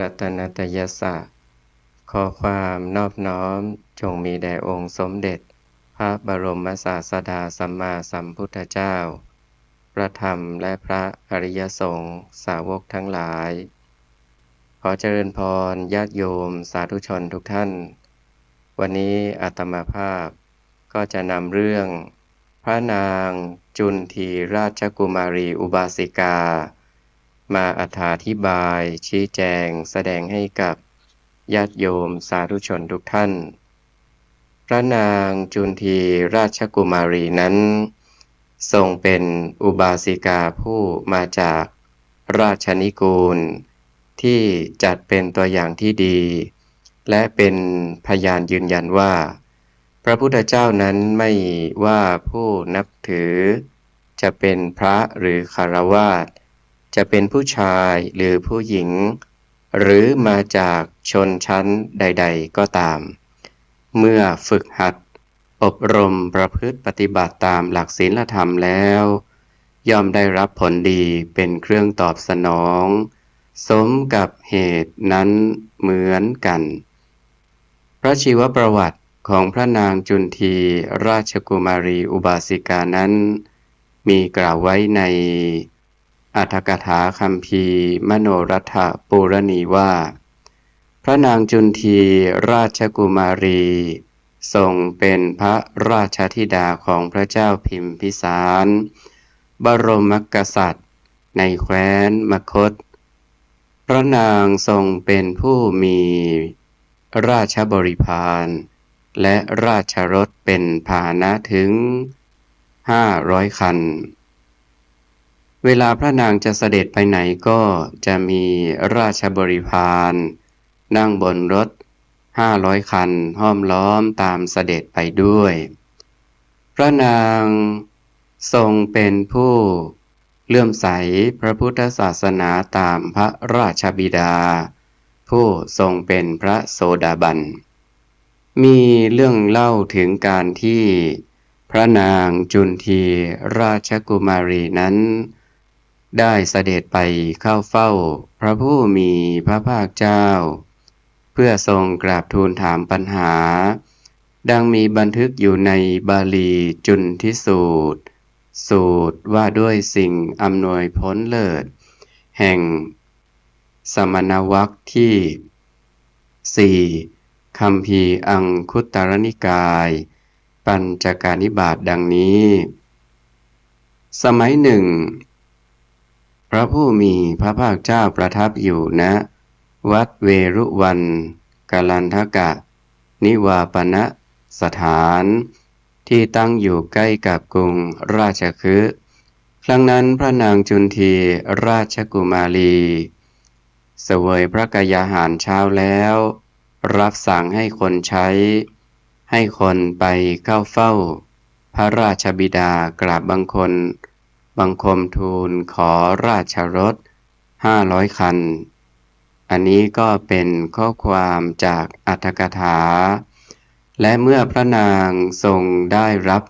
รัตนตยสะขอความนอบน้อมจงมีแด่องค์สมเด็จพระบรมศาสดาสัมมาสัมพุทธเจ้าพระธรรมและพระอริยสงฆ์สาวกทั้งหลายขอเจริญพรญาติโยมสาธุชนทุกท่านวันนี้อาตมาภาพก็จะนำเรื่องพระนางจุนทีราชกุมารีอุบาสิกามาอธิบายชี้แจงแสดงให้กับญาติโยมสาธุชนทุกท่านพระนางจุนทีราชกุมารีนั้นทรงเป็นอุบาสิกาผู้มาจากราชนิกูลที่จัดเป็นตัวอย่างที่ดีและเป็นพยานยืนยันว่าพระพุทธเจ้านั้นไม่ว่าผู้นับถือจะเป็นพระหรือฆราวาสจะเป็นผู้ชายหรือผู้หญิงหรือมาจากชนชั้นใดๆก็ตามเมื่อฝึกหัดอบรมประพฤติปฏิบัติตามหลักศีลธรรมแล้วย่อมได้รับผลดีเป็นเครื่องตอบสนองสมกับเหตุนั้นเหมือนกันพระชีวประวัติของพระนางจุนทีราชกุมารีอุบาสิกานั้นมีกล่าวไว้ในอรรถกถาคัมภีร์มโนรัฐปูรณีว่าพระนางจุนทีราชกุมารีทรงเป็นพระราชธิดาของพระเจ้าพิมพิสารบรมกษัตริย์ในแคว้นมคธพระนางทรงเป็นผู้มีราชบริพารและราชรถเป็นพาหนะถึง500 คันเวลาพระนางจะเสด็จไปไหนก็จะมีราชบริพารนั่งบนรถ500 คันห้อมล้อมตามเสด็จไปด้วยพระนางทรงเป็นผู้เลื่อมใสพระพุทธศาสนาตามพระราชบิดาผู้ทรงเป็นพระโสดาบันมีเรื่องเล่าถึงการที่พระนางจุนทีราชกุมารีนั้นได้เสด็จไปเข้าเฝ้าพระผู้มีพระภาคเจ้าเพื่อทรงกราบทูลถามปัญหาดังมีบันทึกอยู่ในบาลีจุนทิสูตรว่าด้วยสิ่งอำนวยพ้นเลิศแห่งสมณวรรคที่4คัมภีร์อังคุตรนิกายปัญจการนิบาตดังนี้สมัยหนึ่งพระผู้มีพระภาคเจ้าประทับอยู่ณวัดเวรุวันกาลันทกะนิวาปนสถานที่ตั้งอยู่ใกล้กับกรุงราชคฤห์ครั้งนั้นพระนางจุนทีราชกุมารีเสวยพระกยาหารเช้าแล้วรับสั่งให้คนใช้ให้คนไปเข้าเฝ้าพระราชบิดากราบบังคมทูลขอราชรถ500 คันอันนี้ก็เป็นข้อความจากอรรถกถาและเมื่อพระนางทรงได้รับ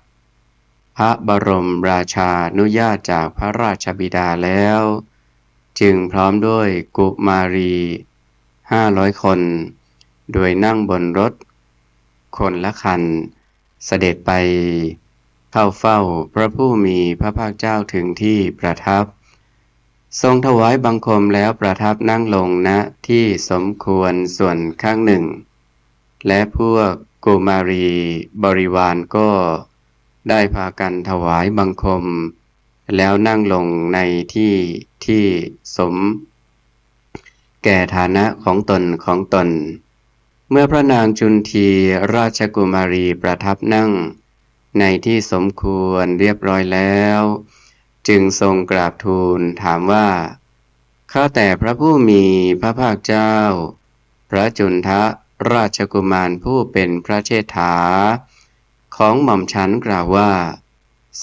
พระบรมราชานุญาตจากพระราชบิดาแล้วจึงพร้อมด้วยกุมารี500 คนโดยนั่งบนรถคนละคันเสด็จไปเข้าเฝ้าพระผู้มีพระภาคเจ้าถึงที่ประทับทรงถวายบังคมแล้วประทับนั่งลงณที่สมควรส่วนข้างหนึ่งและพวกกุมารีบริวารก็ได้พากันถวายบังคมแล้วนั่งลงในที่สมแก่ฐานะของตนเมื่อพระนางจุนทีราชกุมารีประทับนั่งในที่สมควรเรียบร้อยแล้วจึงทรงกราบทูลถามว่าข้าแต่พระผู้มีพระภาคเจ้าพระจุนทะราชกุมารผู้เป็นพระเชษฐาของหม่อมฉันกล่าวว่า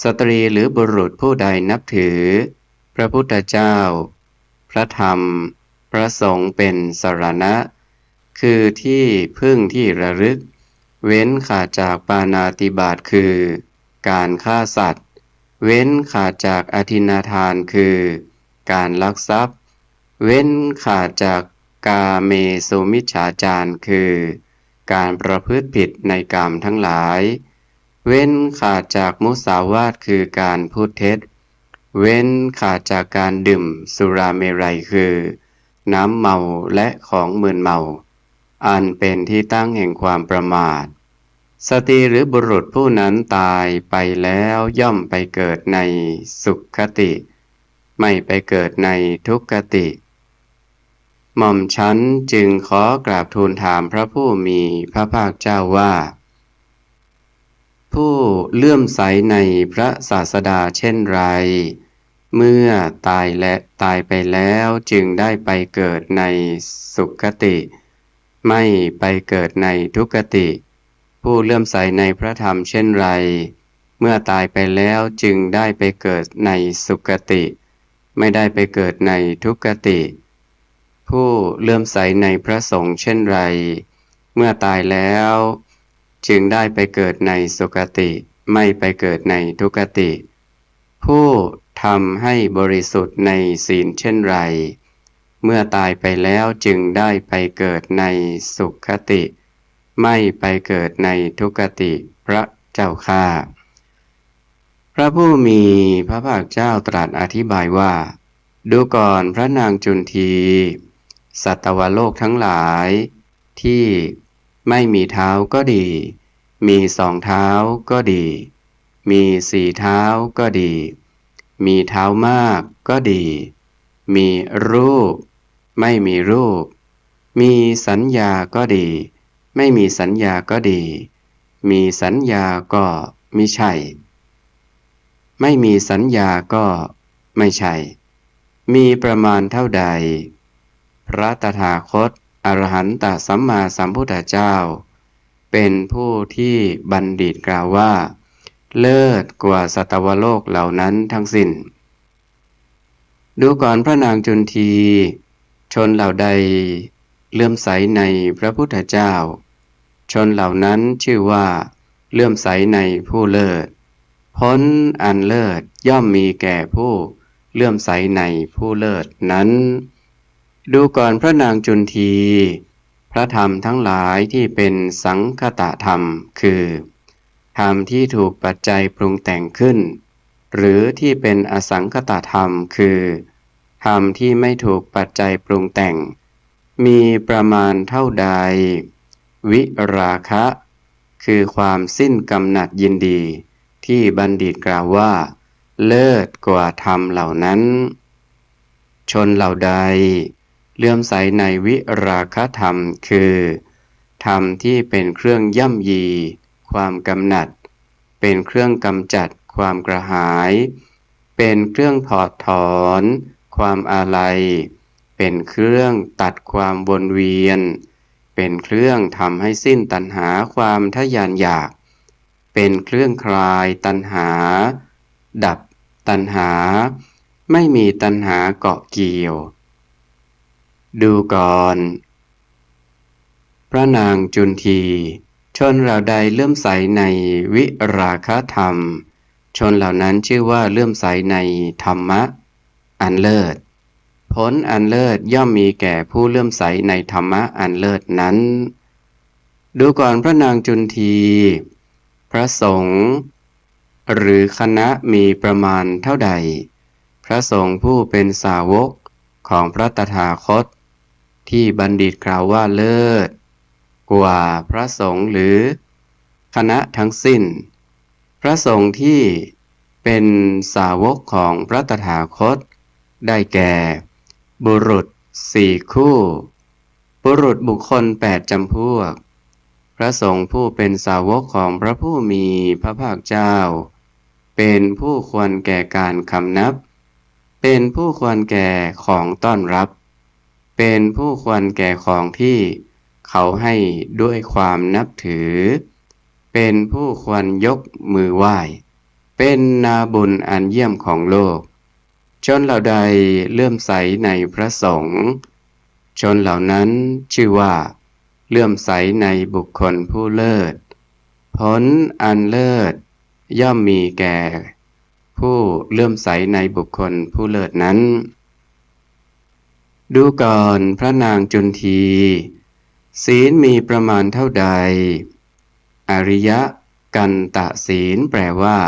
สตรีหรือบุรุษผู้ใดนับถือพระพุทธเจ้าพระธรรมพระสงฆ์เป็นสรณะคือที่พึ่งที่ระลึกเว้นขาดจากปาณาติบาตคือการฆ่าสัตว์เว้นขาดจากอทินนาทานคือการลักทรัพย์เว้นขาดจาก กาเมสุมิจฉาจารคือการประพฤติผิดในกามทั้งหลายเว้นขาดจากมุสาวาทคือการพูดเท็จเว้นขาดจากการดื่มสุราเมรัยคือน้ำเมาและของมึนเมาอันเป็นที่ตั้งแห่งความประมาทสตรีหรือบุรุษผู้นั้นตายไปแล้วย่อมไปเกิดในสุขติไม่ไปเกิดในทุกขติหม่อมฉันจึงขอกราบทูลถามพระผู้มีพระภาคเจ้าว่าผู้เลื่อมใสในพระศาสดาเช่นไรเมื่อตายไปแล้วจึงได้ไปเกิดในสุขติไม่ไปเกิดในทุกขติผู้เลื่อมใสในพระธรรมเช่นไรเมื่อตายไปแล้วจึงได้ไปเกิดในสุขติไม่ได้ไปเกิดในทุกขติผู้เลื่อมใสในพระสงฆ์เช่นไรเมื่อตายแล้วจึงได้ไปเกิดในสุคติไม่ไปเกิดในทุกขติผู้ทำให้บริสุทธิ์ในศีลเช่นไรเมื่อตายไปแล้วจึงได้ไปเกิดในสุขติไม่ไปเกิดในทุกขติพระเจ้าข้าพระผู้มีพระภาคเจ้าตรัสอธิบายว่าดูก่อนพระนางจุนทีสัตวโลกทั้งหลายที่ไม่มีเท้าก็ดีมีสองเท้าก็ดีมีสี่เท้าก็ดีมีเท้ามากก็ดีมีรูปไม่มีรูปมีสัญญาก็ดีไม่มีสัญญาก็ดีมีสัญญาก็มิใช่ไม่มีสัญญาก็ไม่ใช่มีประมาณเท่าใดพระตถาคตอรหันตสัมมาสัมพุทธเจ้าเป็นผู้ที่บัณฑิตกล่าวว่าเลิศกว่าสัตวโลกเหล่านั้นทั้งสิ้นดูก่อนพระนางจุนทีชนเหล่าใดเลื่อมใสในพระพุทธเจ้าชนเหล่านั้นชื่อว่าเลื่อมใสในผู้เลิศผลอันเลิศย่อมมีแก่ผู้เลื่อมใสในผู้เลิศนั้นดูก่อนพระนางจุนทีพระธรรมทั้งหลายที่เป็นสังคตธรรมคือธรรมที่ถูกปัจจัยปรุงแต่งขึ้นหรือที่เป็นอสังคตธรรมคือธรรมที่ไม่ถูกปัจจัยปรุงแต่งมีประมาณเท่าใดวิราคะคือความสิ้นกำหนัดยินดีที่บัณฑิตกล่าวว่าเลิศกว่าธรรมเหล่านั้นชนเหล่าใดเลื่อมใสในวิราคะธรรมคือธรรมที่เป็นเครื่องย่ำยีความกำหนัดเป็นเครื่องกำจัดความกระหายเป็นเครื่องถอดถอนความอาลัยเป็นเครื่องตัดความวนเวียนเป็นเครื่องทำให้สิ้นตัณหาความทะยานอยากเป็นเครื่องคลายตัณหาดับตัณหาไม่มีตัณหาเกาะเกี่ยวดูก่อนพระนางจุนทีชนเหล่าใดเลื่อมใสในวิราคะธรรมชนเหล่านั้นชื่อว่าเลื่อมใสในธรรมะอันเลิศผลอันเลิศย่อมมีแก่ผู้เลื่อมใสในธรรมะอันเลิศนั้นดูก่อนพระนางจุนทีพระสงฆ์หรือคณะมีประมาณเท่าใดพระสงฆ์ผู้เป็นสาวกของพระตถาคตที่บัณฑิตกล่าวว่าเลิศกว่าพระสงฆ์หรือคณะทั้งสิ้นพระสงฆ์ที่เป็นสาวกของพระตถาคตได้แก่บุรุษ4คู่บุรุษบุคคล8จำพวกพระสงฆ์ผู้เป็นสาวกของพระผู้มีพระภาคเจ้าเป็นผู้ควรแก่การคำนับเป็นผู้ควรแก่ของต้อนรับเป็นผู้ควรแก่ของที่เขาให้ด้วยความนับถือเป็นผู้ควรยกมือไหว้เป็นนาบุญอันเยี่ยมของโลกชนเหล่าใดเลื่อมใสในพระสงฆ์ชนเหล่านั้นชื่อว่าเลื่อมใสในบุคคลผู้เลิศผลอันเลิศย่อมมีแก่ผู้เลื่อมใสในบุคคลผู้เลิศนั้น ดูก่อนพระนางจุนทีศีลมีประมาณเท่าใดอริยกันตะศีลแปลว่า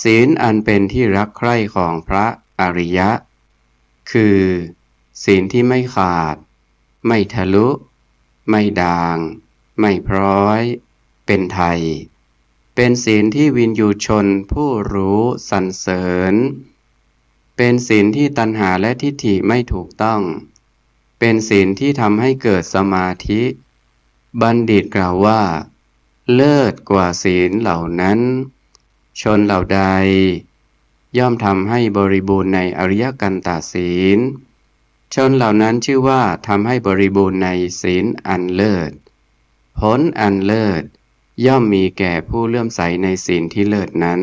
ศีลอันเป็นที่รักใคร่ของพระอริยะคือศีลที่ไม่ขาดไม่ทะลุไม่ด่างไม่พร้อยเป็นไทยเป็นศีลที่วินยูชนผู้รู้สรรเสริญเป็นศีลที่ตัณหาและทิฏฐิไม่ถูกต้องเป็นศีลที่ทำให้เกิดสมาธิบัณฑิตกล่าวว่าเลิศกว่าศีลเหล่านั้นชนเหล่าใดย่อมทำให้บริบูรณ์ในอริยกันตศีลชนเหล่านั้นชื่อว่าทำให้บริบูรณ์ในศีลอันเลิศผลอันเลิศย่อมมีแก่ผู้เลื่อมใสในศีลที่เลิศนั้น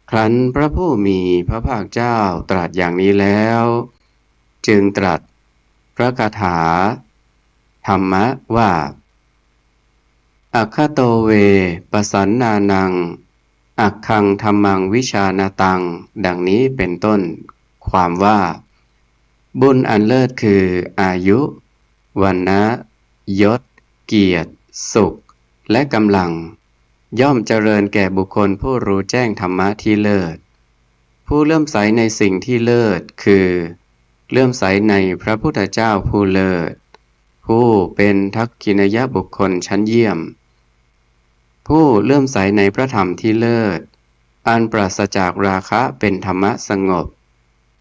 ครั้นพระผู้มีพระภาคเจ้าตรัสอย่างนี้แล้วจึงตรัสพระคาถาธรรมะว่าอัคคโตเวปสันนานังอักขังธัมมังวิชาณตังดังนี้เป็นต้นความว่าบุญอันเลิศคืออายุวรรณะยศเกียรติสุขและกำลังย่อมเจริญแก่บุคคลผู้รู้แจ้งธรรมะที่เลิศผู้เลื่อมใสในสิ่งที่เลิศคือเลื่อมใสในพระพุทธเจ้าผู้เลิศผู้เป็นทักขิณยบุคคลชั้นเยี่ยมผู้เลื่อมใสในพระธรรมที่เลิศอันปราศจากราคะเป็นธรรมะสงบ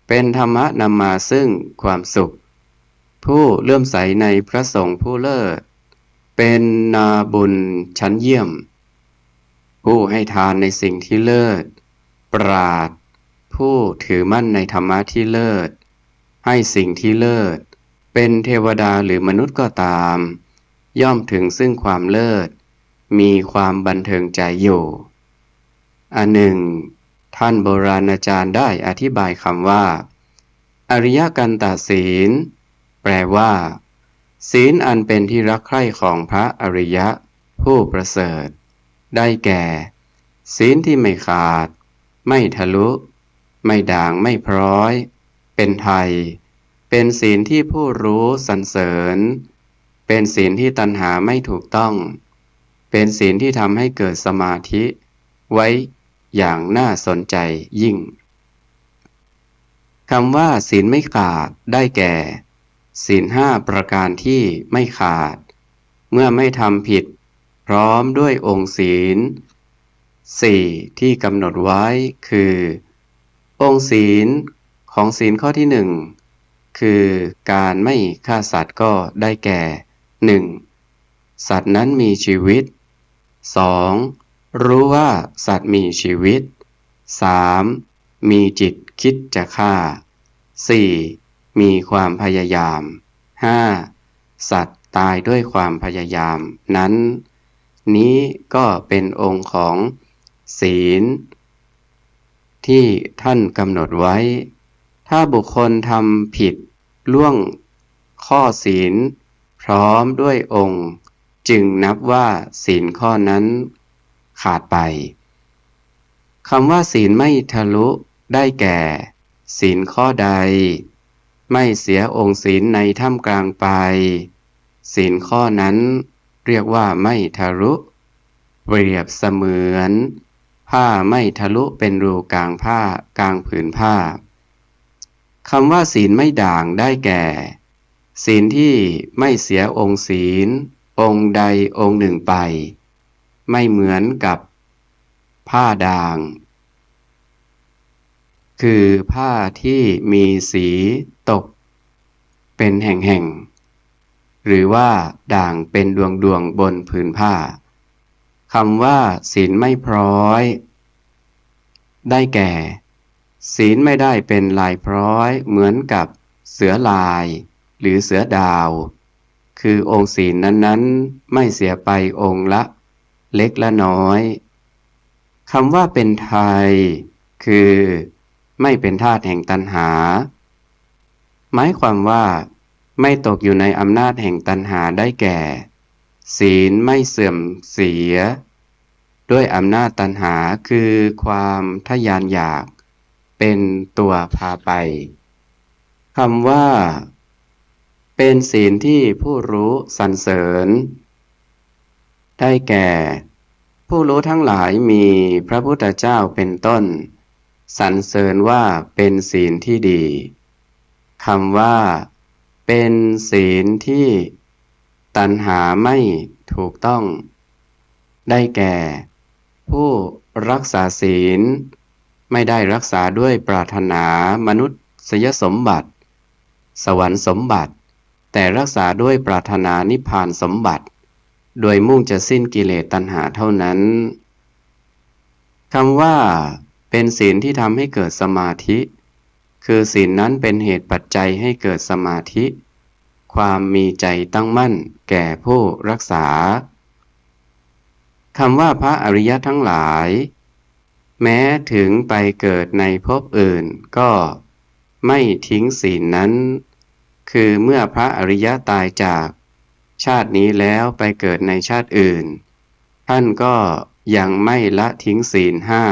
เป็นธรรมะนำมาซึ่งความสุขผู้เลื่อมใสในพระสงฆ์ผู้เลิศเป็นนาบุญชั้นเยี่ยมผู้ให้ทานในสิ่งที่เลิศปราชญ์ผู้ถือมั่นในธรรมะที่เลิศให้สิ่งที่เลิศเป็นเทวดาหรือมนุษย์ก็ตามย่อมถึงซึ่งความเลิศมีความบันเทิงใจอยู่อันหนึ่งท่านโบราณอาจารย์ได้อธิบายคำว่าอริยกันตศีลแปลว่าศีลอันเป็นที่รักใคร่ของพระอริยะผู้ประเสริฐได้แก่ศีลที่ไม่ขาดไม่ทะลุไม่ด่างไม่พร้อยเป็นไทยเป็นศีลที่ผู้รู้สรรเสริญเป็นศีลที่ตัณหาไม่ถูกต้องเป็นศีลที่ทำให้เกิดสมาธิไว้อย่างน่าสนใจยิ่งคำว่าศีลไม่ขาดได้แก่ศีลห้าประการที่ไม่ขาดเมื่อไม่ทำผิดพร้อมด้วยองค์ศีลสี่ที่กำหนดไว้คือองค์ศีลของศีลข้อที่หนึ่งคือการไม่ฆ่าสัตว์ก็ได้แก่หนึ่งสัตว์นั้นมีชีวิตสองรู้ว่าสัตว์มีชีวิตสามมีจิตคิดจะฆ่าสี่มีความพยายามห้าสัตว์ตายด้วยความพยายามนั้นนี้ก็เป็นองค์ของศีลที่ท่านกำหนดไว้ถ้าบุคคลทำผิดล่วงข้อศีลพร้อมด้วยองค์จึงนับว่าศีลข้อนั้นขาดไปคำว่าศีลไม่ทะลุได้แก่ศีลข้อใดไม่เสียองค์ศีลในท่ามกลางไปศีลข้อนั้นเรียกว่าไม่ทะลุเปรียบเสมือนผ้าไม่ทะลุเป็นรูกลางผ้ากลางผืนผ้าคำว่าศีลไม่ด่างได้แก่ศีลที่ไม่เสียองค์ศีลองค์ใดองค์หนึ่งไปไม่เหมือนกับผ้าด่างคือผ้าที่มีสีตกเป็นแห่งๆหรือว่าด่างเป็นดวงบนผืนผ้าคำว่าศีลไม่พร้อยได้แก่ศีลไม่ได้เป็นลายพร้อยเหมือนกับเสือลายหรือเสือดาวคือองค์ศีลนั้นๆไม่เสียไปองค์ละเล็กละน้อยคำว่าเป็นไทยคือไม่เป็นทาสแห่งตัณหาหมายความว่าไม่ตกอยู่ในอำนาจแห่งตัณหาได้แก่ศีลไม่เสื่อมเสียด้วยอำนาจตัณหาคือความทะยานอยากเป็นตัวพาไป คำว่าเป็นศีลที่ผู้รู้สรรเสริญได้แก่ผู้รู้ทั้งหลายมีพระพุทธเจ้าเป็นต้นสรรเสริญว่าเป็นศีลที่ดีคำว่าเป็นศีลที่ตัณหาไม่ถูกต้องได้แก่ผู้รักษาศีลไม่ได้รักษาด้วยปรารถนามนุษยสมบัติสวรรค์สมบัติแต่รักษาด้วยปรารถนานิพพานสมบัติโดยมุ่งจะสิ้นกิเลสตัณหาเท่านั้นคำว่าเป็นศีลที่ทำให้เกิดสมาธิคือศีลนั้นเป็นเหตุปัจจัยให้เกิดสมาธิความมีใจตั้งมั่นแก่ผู้รักษาคำว่าพระอริยะทั้งหลายแม้ถึงไปเกิดในภพอื่นก็ไม่ทิ้งศีลนั้นคือเมื่อพระอริยะตายจากชาตินี้แล้วไปเกิดในชาติอื่นท่านก็ยังไม่ละทิ้งศีลห้า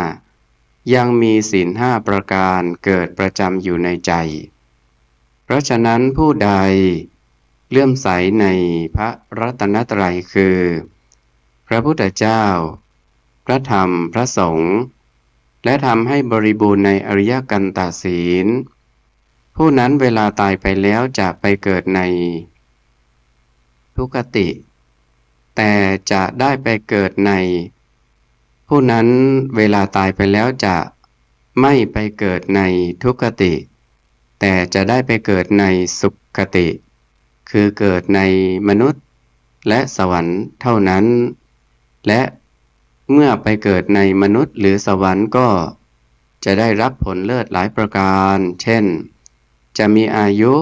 ยังมีศีลห้าประการเกิดประจำอยู่ในใจเพราะฉะนั้นผู้ใดเลื่อมใสในพระรัตนตรัยคือพระพุทธเจ้าพระธรรมพระสงฆ์และทำให้บริบูรณ์ในอริยกันตศีลผู้นั้นเวลาตายไปแล้วจะไปเกิดในทุกขติแต่จะได้ไปเกิดในผู้นั้นเวลาตายไปแล้วจะไม่ไปเกิดในทุกขติแต่จะได้ไปเกิดในสุขติคือเกิดในมนุษย์และสวรรค์เท่านั้นและเมื่อไปเกิดในมนุษย์หรือสวรรค์ก็จะได้รับผลเลิศหลายประการเช่นจะมีอายุ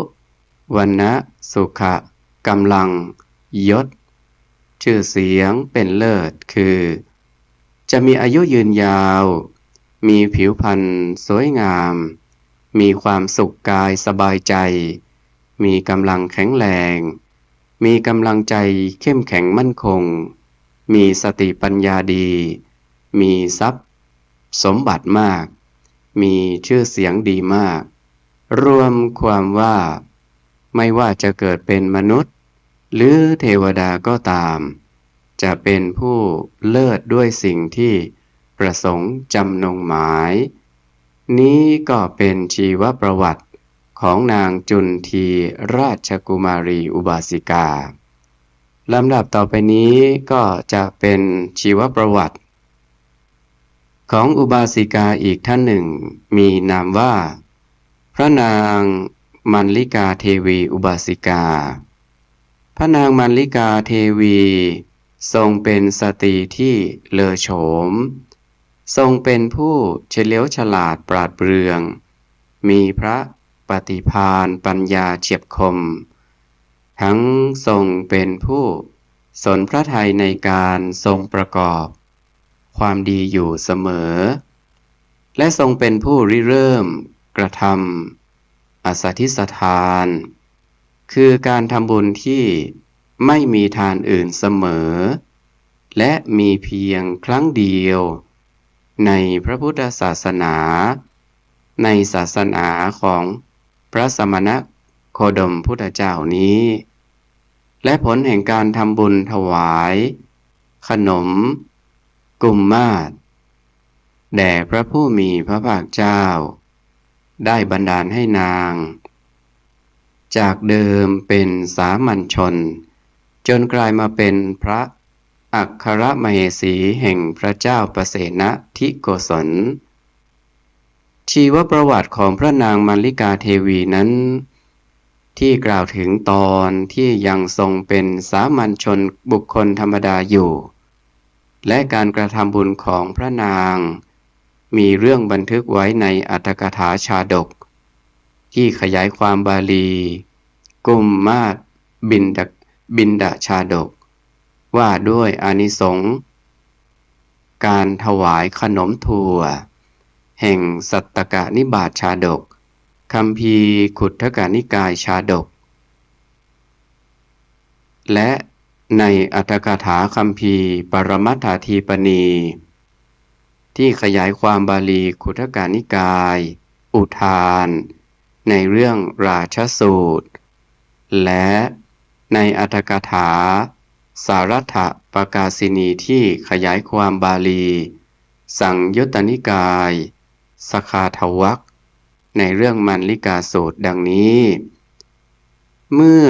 วรรณะสุขะกำลังยศชื่อเสียงเป็นเลิศคือจะมีอายุยืนยาวมีผิวพรรณสวยงามมีความสุขกายสบายใจมีกำลังแข็งแรงมีกำลังใจเข้มแข็งมั่นคงมีสติปัญญาดีมีทรัพย์สมบัติมากมีชื่อเสียงดีมากรวมความว่าไม่ว่าจะเกิดเป็นมนุษย์หรือเทวดาก็ตามจะเป็นผู้เลิศด้วยสิ่งที่ประสงค์จำนงหมายนี้ก็เป็นชีวประวัติของนางจุนทีราชกุมารีอุบาสิกาลำดับต่อไปนี้ก็จะเป็นชีวประวัติของอุบาสิกาอีกท่านหนึ่งมีนามว่าพระนางมัลลิกาเทวีอุบาสิกาพระนางมัลลิกาเทวีทรงเป็นสตรีที่เลอโฉมทรงเป็นผู้เฉลียวฉลาดปราดเปรื่องมีพระปฏิภาณปัญญาเฉียบคมทั้งทรงเป็นผู้สนพระทัยในการทรงประกอบความดีอยู่เสมอและทรงเป็นผู้ริเริ่มกระทำอสัทธิสทานคือการทำบุญที่ไม่มีทานอื่นเสมอและมีเพียงครั้งเดียวในพระพุทธศาสนาในศาสนาของพระสมณโคดมพุทธเจ้านี้และผลแห่งการทำบุญถวายขนมกุมมาศแด่พระผู้มีพระภาคเจ้าได้บันดาลให้นางจากเดิมเป็นสามัญชนจนกลายมาเป็นพระอัครมเหสีแห่งพระเจ้าประเสนทิโกศลชีวประวัติของพระนางมัลลิกาเทวีนั้นที่กล่าวถึงตอนที่ยังทรงเป็นสามัญชนบุคคลธรรมดาอยู่และการกระทำบุญของพระนางมีเรื่องบันทึกไว้ในอัตถกถาชาดกที่ขยายความบาลีกุมมาศบิณฑชาดกว่าด้วยอานิสงส์การถวายขนมถั่วแห่งสัตตกนิบาตชาดกคัมภีร์ขุททกนิกายชาดกและในอัตถกถาคัมภีร์ปรมัตถาธีปณีที่ขยายความบาลีขุททกนิกายอุทาน ในเรื่องราชสูตรและในอรรถกถาสารัตถปกาสินีที่ขยายความบาลีสังยุตตนิกายสคาทวรรคในเรื่องมัลลิกาสูตรดังนี้เมื่อ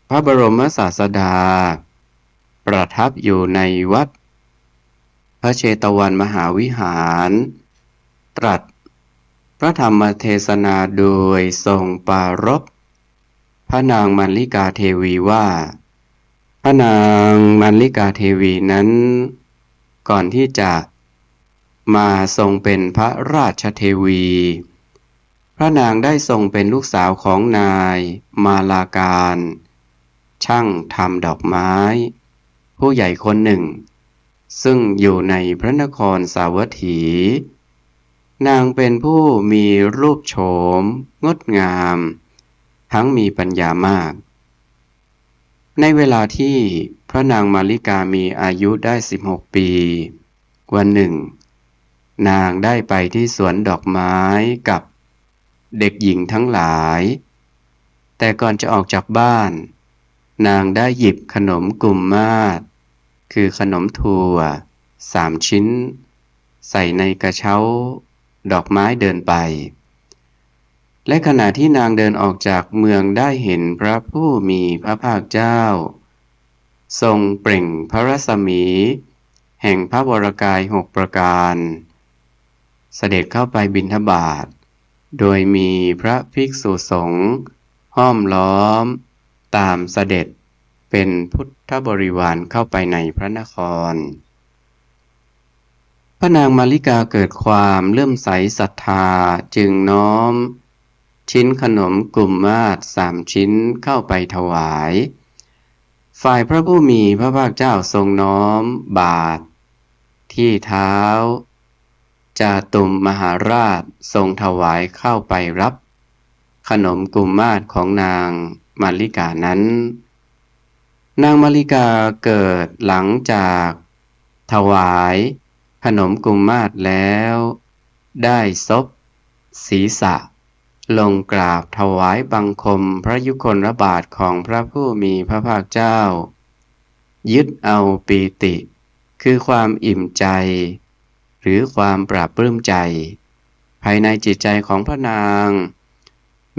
พระบรมศาสดาประทับอยู่ในวัดพระเชตวันมหาวิหารตรัสพระธรรมเทศนาโดยทรงปรารภพระนางมัลลิกาเทวีว่าพระนางมัลลิกาเทวีนั้นก่อนที่จะมาทรงเป็นพระราชเทวีพระนางได้ทรงเป็นลูกสาวของนายมาลาการช่างทำดอกไม้ผู้ใหญ่คนหนึ่งซึ่งอยู่ในพระนครสาวัตถีนางเป็นผู้มีรูปโฉมงดงามทั้งมีปัญญามากในเวลาที่พระนางมาริกามีอายุได้16 ปีวันหนึ่งนางได้ไปที่สวนดอกไม้กับเด็กหญิงทั้งหลายแต่ก่อนจะออกจากบ้านนางได้หยิบขนมกุมมาศคือขนมถั่ว3 ชิ้นใส่ในกระเช้าดอกไม้เดินไปและขณะที่นางเดินออกจากเมืองได้เห็นพระผู้มีพระภาคเจ้าทรงเปล่งพระรัศมีแห่งพระวรกาย6 ประการเสด็จเข้าไปบิณฑบาตโดยมีพระภิกษุสงฆ์ห้อมล้อมตามเสด็จเป็นพุทธบริวารเข้าไปในพระนครพระนางมาริกาเกิดความเลื่อมใสศรัทธาจึงน้อมชิ้นขนมกุมมาศ3 ชิ้นเข้าไปถวายฝ่ายพระผู้มีพระภาคเจ้าทรงน้อมบาตรที่เท้าจาตุมมหาราชทรงถวายเข้าไปรับขนมกุมมาศของนางมาริกานั้นนางมาริกาเกิดหลังจากถวายขนมกุมมาศแล้วได้ซบศีรษะลงกราบถวายบังคมพระยุคลบาทของพระผู้มีพระภาคเจ้ายึดเอาปีติคือความอิ่มใจหรือความปราบปลื้มใจภายในจิตใจของพระนาง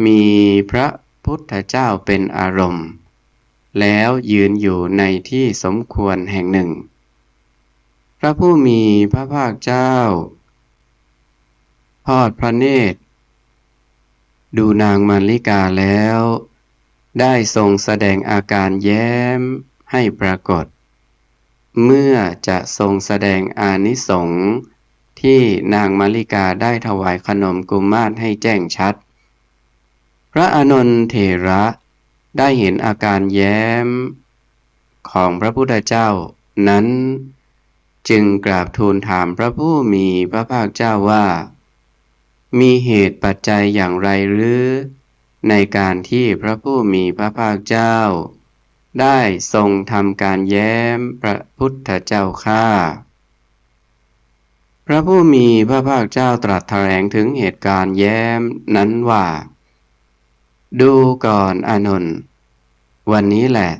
มีพระพุทธเจ้าเป็นอารมณ์แล้วยืนอยู่ในที่สมควรแห่งหนึ่งพระผู้มีพระภาคเจ้าทอดพระเนตรดูนางมาริกาแล้วได้ทรงแสดงอาการแย้มให้ปรากฏเมื่อจะทรงแสดงอานิสงส์ที่นางมาริกาได้ถวายขนมกุมมาศให้แจ้งชัดพระอานนท์เถระได้เห็นอาการแย้มของพระพุทธเจ้านั้นจึงกราบทูลถามพระผู้มีพระภาคเจ้าว่ามีเหตุปัจจัยอย่างไรหรือในการที่พระผู้มีพระภาคเจ้าได้ทรงทำการแย้มพระพุทธเจ้าข้าพระผู้มีพระภาคเจ้าตรัสแถลงถึงเหตุการณ์แย้มนั้นว่าดูก่อนอานนท์วันนี้แหละ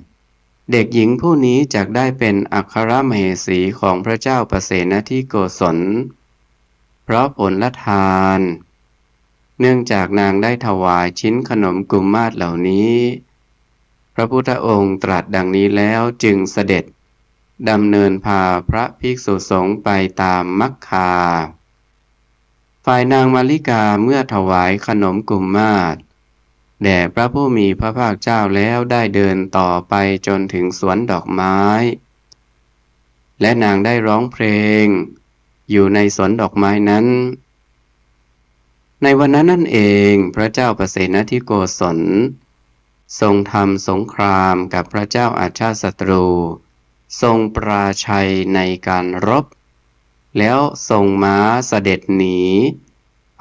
เด็กหญิงผู้นี้จักได้เป็นอัครมเหสีของพระเจ้าประเสนทิโกศลเพราะผลทานเนื่องจากนางได้ถวายชิ้นขนมกุมมาศเหล่านี้พระพุทธองค์ตรัสดังนี้แล้วจึงเสด็จดำเนินพาพระภิกษุสงฆ์ไปตามมัคคาฝ่ายนางมาริกาเมื่อถวายขนมกุมมาศแด่พระผู้มีพระภาคเจ้าแล้วได้เดินต่อไปจนถึงสวนดอกไม้และนางได้ร้องเพลงอยู่ในสวนดอกไม้นั้นในวันนั้นนั่นเองพระเจ้าประเสนทิโกศลทรงทำสงครามกับพระเจ้าอาชาติศัตรูทรงปราชัยในการรบแล้วทรงม้าเสด็จหนี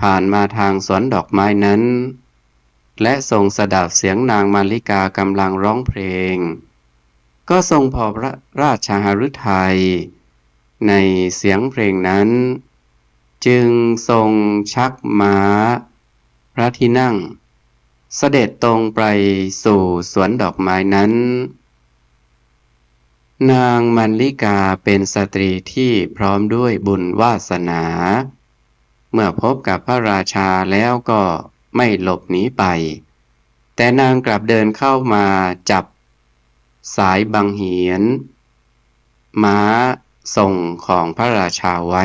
ผ่านมาทางสวนดอกไม้นั้นและทรงสดับเสียงนางมาริกากำลังร้องเพลงก็ทรงพอพระราชหฤทัยในเสียงเพลงนั้นจึงทรงชักม้าพระที่นั่ง เสด็จตรงไปสู่สวนดอกไม้นั้นนางมัลลิกาเป็นสตรีที่พร้อมด้วยบุญวาสนา เมื่อพบกับพระราชาแล้วก็ไม่หลบหนีไป แต่นางกลับเดินเข้ามาจับสายบังเหียนม้าส่งของพระราชาไว้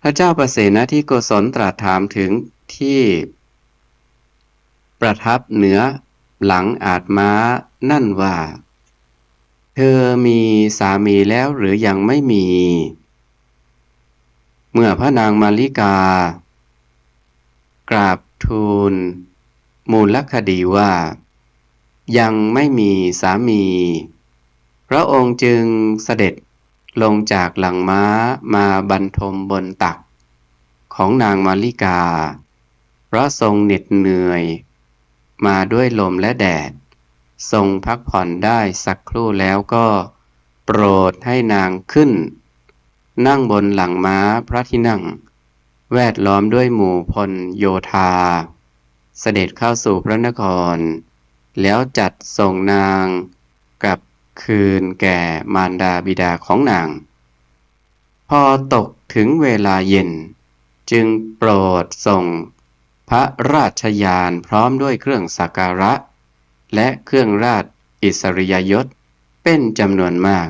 พระเจ้าประเสนทิโกศลตรัสถามถึงที่ประทับเหนือหลังอาจม้านั่นว่าเธอมีสามีแล้วหรือยังไม่มี เมื่อพระนางมาริกากราบทูลมูลคดีว่ายังไม่มีสามีพระองค์จึงเสด็จลงจากหลังม้ามาบรรทมบนตักของนางมาริกาเพราะทรงเหน็ดเหนื่อยมาด้วยลมและแดดทรงพักผ่อนได้สักครู่แล้วก็โปรดให้นางขึ้นนั่งบนหลังม้าพระที่นั่งแวดล้อมด้วยหมู่พลโยธาเสด็จเข้าสู่พระนครแล้วจัดส่งนางกลับคืนแก่มารดาบิดาของนางพอตกถึงเวลาเย็นจึงโปรดส่งพระราชยานพร้อมด้วยเครื่องสักการะและเครื่องราชอิสริยยศเป็นจำนวนมาก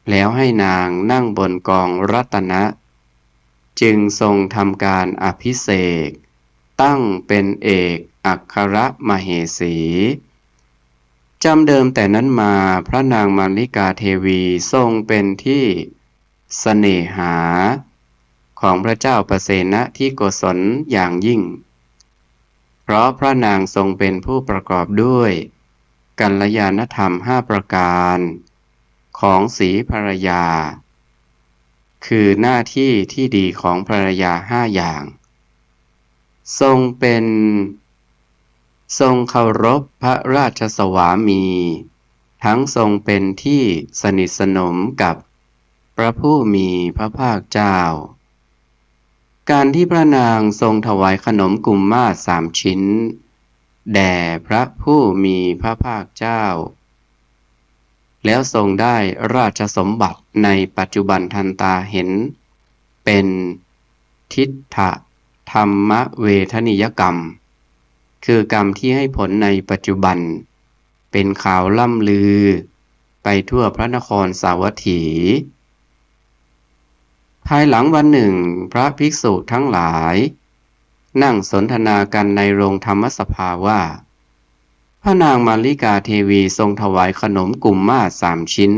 แล้วให้นางนั่งบนกองรัตนะจึงทรงทำการอภิเษกตั้งเป็นเอกอัครมเหสีจำเดิมแต่นั้นมาพระนางมาริกาเทวีทรงเป็นที่เสน่หาของพระเจ้าประเสนทิโกศลอย่างยิ่งเพราะพระนางทรงเป็นผู้ประกอบด้วยกัลยาณธรรม5ประการของศรีภรรยาคือหน้าที่ที่ดีของภรรยา5อย่างทรงเคารพพระราชสวามีทั้งทรงเป็นที่สนิทสนมกับพระผู้มีพระภาคเจ้าการที่พระนางทรงถวายขนมกุมมาศ3 ชิ้นแด่พระผู้มีพระภาคเจ้าแล้วทรงได้ราชสมบัติในปัจจุบันทันตาเห็นเป็นทิฏฐธรรมเวทนิยกรรมคือกรรมที่ให้ผลในปัจจุบันเป็นข่าวล่ำลือไปทั่วพระนครสาวัตถีภายหลังวันหนึ่งพระภิกษุทั้งหลายนั่งสนทนากันในโรงธรรมสภาว่าพระนางมาริกาเทวีทรงถวายขนมกุมมาศ3 ชิ้น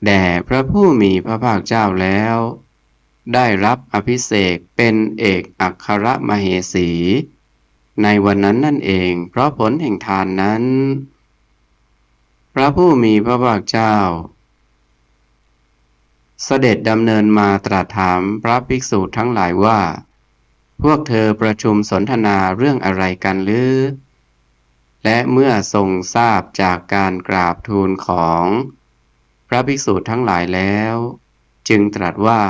แด่พระผู้มีพระภาคเจ้าแล้วได้รับอภิเษกเป็นเอกอัครมเหสีในวันนั้นนั่นเองเพราะผลแห่งทานนั้นพระผู้มีพระภาคเจ้าเสด็จดำเนินมาตรัสถามพระภิกษุทั้งหลายว่าพวกเธอประชุมสนทนาเรื่องอะไรกันหรือและเมื่อทรงทราบจากการกราบทูลของพระภิกษุทั้งหลายแล้วจึงตรัสว่า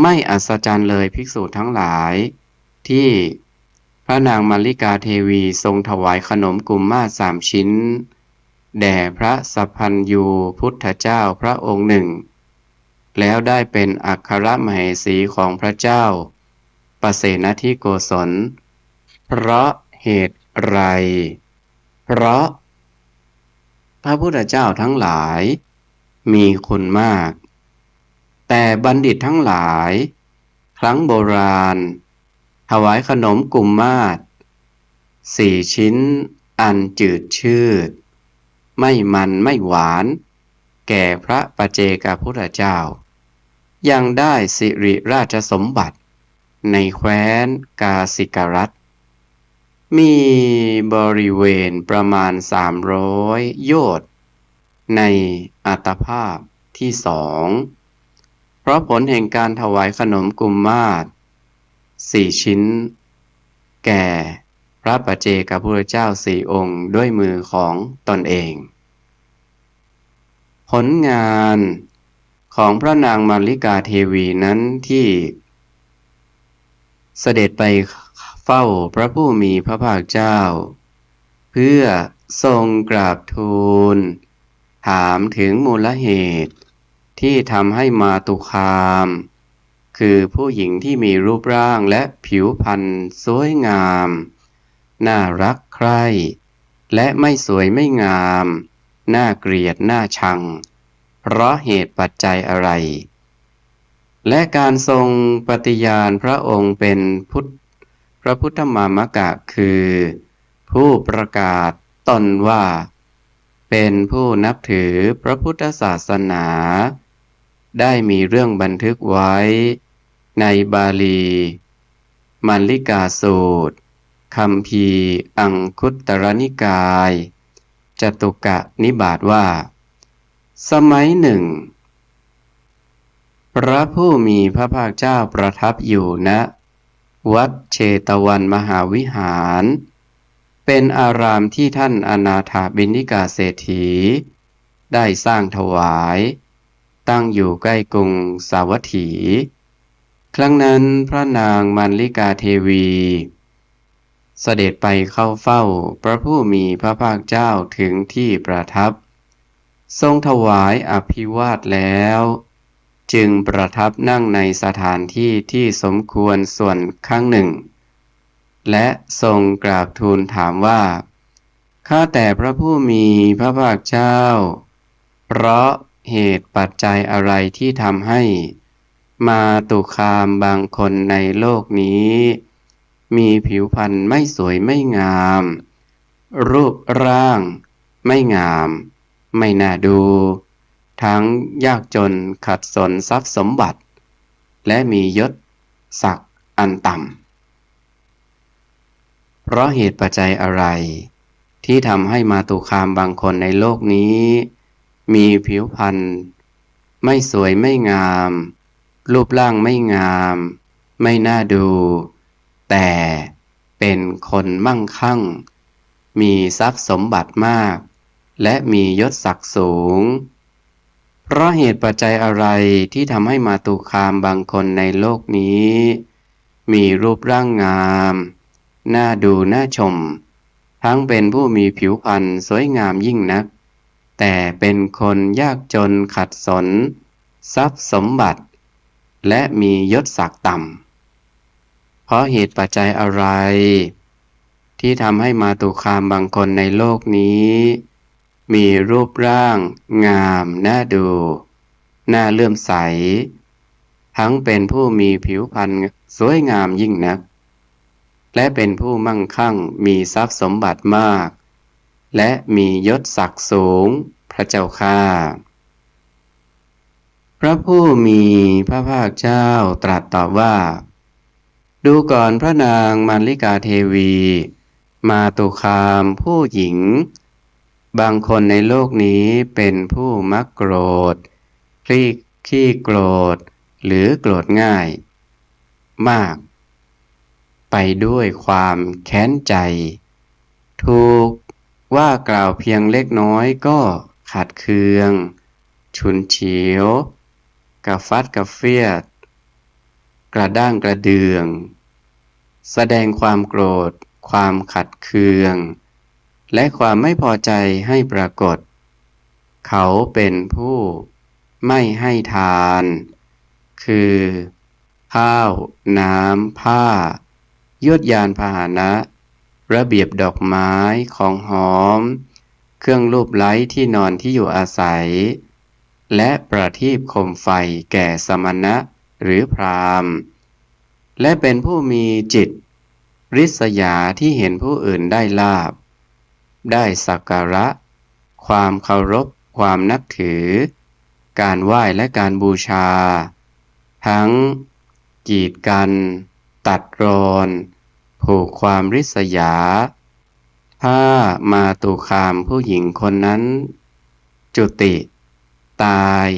ไม่อัศจรรย์เลยภิกษุทั้งหลายที่พระนางมาริกาเทวีทรงถวายขนมกุมมาศ3 ชิ้นแด่พระสัพพัญญูพุทธเจ้าพระองค์หนึ่งแล้วได้เป็นอัครมเหสีของพระเจ้าประเสนทิโกศลเพราะเหตุไรเพราะพระพุทธเจ้าทั้งหลายมีคุณมากแต่บัณฑิตทั้งหลายครั้งโบราณถวายขนมกุมมาศ4 ชิ้นอันจืดชืดไม่มันไม่หวานแก่พระปัจเจกพุทธเจ้ายังได้สิริราชสมบัติในแคว้นกาสิกรัฐมีบริเวณประมาณ300 โยชน์ในอัตภาพที่2เพราะผลแห่งการถวายขนมกุมมาศ4 ชิ้นแก่พระปัจเจกพุทธเจ้า4 องค์ด้วยมือของตนเองผลงานของพระนางมาริกาเทวีนั้นที่เสด็จไป เฝ้าพระผู้มีพระภาคเจ้าเพื่อทรงกราบทูลถามถึงมูลเหตุที่ทำให้มาตุคามคือผู้หญิงที่มีรูปร่างและผิวพรรณสวยงามน่ารักใคร่และไม่สวยไม่งามน่าเกลียดน่าชังเพราะเหตุปัจจัยอะไรและการทรงปฏิญาณพระองค์เป็นพระพุทธมามกะคือผู้ประกาศตนว่าเป็นผู้นับถือพระพุทธศาสนาได้มีเรื่องบันทึกไว้ในบาลีมัลลิกาสูตรคัมภีร์อังคุตตรนิกายจตุกะนิบาตว่าสมัยหนึ่งพระผู้มีพระภาคเจ้าประทับอยู่ณวัดเชตวันมหาวิหารเป็นอารามที่ท่านอนาถบิณฑิกาเศรษฐีได้สร้างถวายตั้งอยู่ใกล้กรุงสาวัตถีครั้งนั้นพระนางมัลลิกาเทวีเสด็จไปเข้าเฝ้าพระผู้มีพระภาคเจ้าถึงที่ประทับทรงถวายอภิวาทแล้วจึงประทับนั่งในสถานที่ที่สมควรส่วนข้างหนึ่งและทรงกราบทูลถามว่าข้าแต่พระผู้มีพระภาคเจ้าเพราะเหตุปัจจัยอะไรที่ทำให้มาตุคามบางคนในโลกนี้มีผิวพรรณไม่สวยไม่งามรูปร่างไม่งามไม่น่าดูทั้งยากจนขัดสนทรัพย์สมบัติและมียศศักดิ์อันต่ำเพราะเหตุปัจจัยอะไรที่ทำให้มาตุคามบางคนในโลกนี้มีผิวพรรณไม่สวยไม่งามรูปร่างไม่งามไม่น่าดูแต่เป็นคนมั่งคั่งมีทรัพย์สมบัติมากและมียศศักดิ์สูงเพราะเหตุปัจจัยอะไรที่ทำให้มาตุคามบางคนในโลกนี้มีรูปร่างงามน่าดูน่าชมทั้งเป็นผู้มีผิวพรรณสวยงามยิ่งนักแต่เป็นคนยากจนขัดสนทรัพย์สมบัติและมียศศักดิ์ต่ำเพราะเหตุปัจจัยอะไรที่ทำให้มาตุคามบางคนในโลกนี้มีรูปร่างงามน่าดูน่าเลื่อมใสทั้งเป็นผู้มีผิวพรรณสวยงามยิ่งนักและเป็นผู้มั่งคั่งมีทรัพย์สมบัติมากและมียศศักดิ์สูงพระเจ้าข้าพระผู้มีพระภาคเจ้าตรัสตอบว่าดูก่อนพระนางมัลลิกาเทวีมาตุคามผู้หญิงบางคนในโลกนี้เป็นผู้มักโกรธขี้โกรธหรือโกรธง่ายมากไปด้วยความแค้นใจถูกว่ากล่าวเพียงเล็กน้อยก็ขัดเคืองฉุนเฉียวกระฟัดกระเฟียดกระด้างกระเดืองแสดงความโกรธความขัดเคืองและความไม่พอใจให้ปรากฏเขาเป็นผู้ไม่ให้ทานคือข้าวน้ำผ้ายวดยานพาหนะระเบียบดอกไม้ของหอมเครื่องลูบไล้ที่นอนที่อยู่อาศัยและประทีปโคมไฟแก่สมณะหรือพราหมณ์และเป็นผู้มีจิตริษยาที่เห็นผู้อื่นได้ลาภได้สักการะความเคารพความนับถือการไหว้และการบูชาทั้งกีดกันตัดรอนผูกความริษยาถ้ามาตุคามผู้หญิงคนนั้นจุติตาย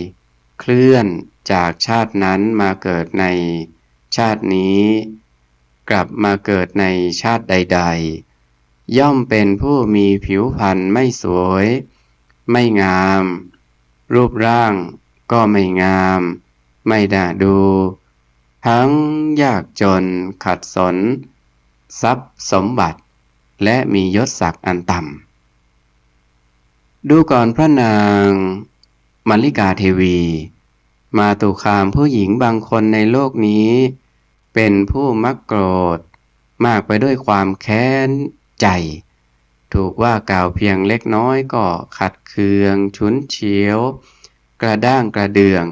เคลื่อนจากชาตินั้นมาเกิดในชาตินี้กลับมาเกิดในชาติใดๆย่อมเป็นผู้มีผิวพรรณไม่สวยไม่งามรูปร่างก็ไม่งามไม่น่าดูทั้งยากจนขัดสน ทรัพย์สมบัติและมียศศักดิ์อันต่ำดูก่อนพระนางมัลลิกาเทวีมาตุคามผู้หญิงบางคนในโลกนี้เป็นผู้มักโกรธมากไปด้วยความแค้นใจถูกว่ากล่าวเพียงเล็กน้อยก็ขัดเคืองฉุนเฉียวกระด้างกระเดือง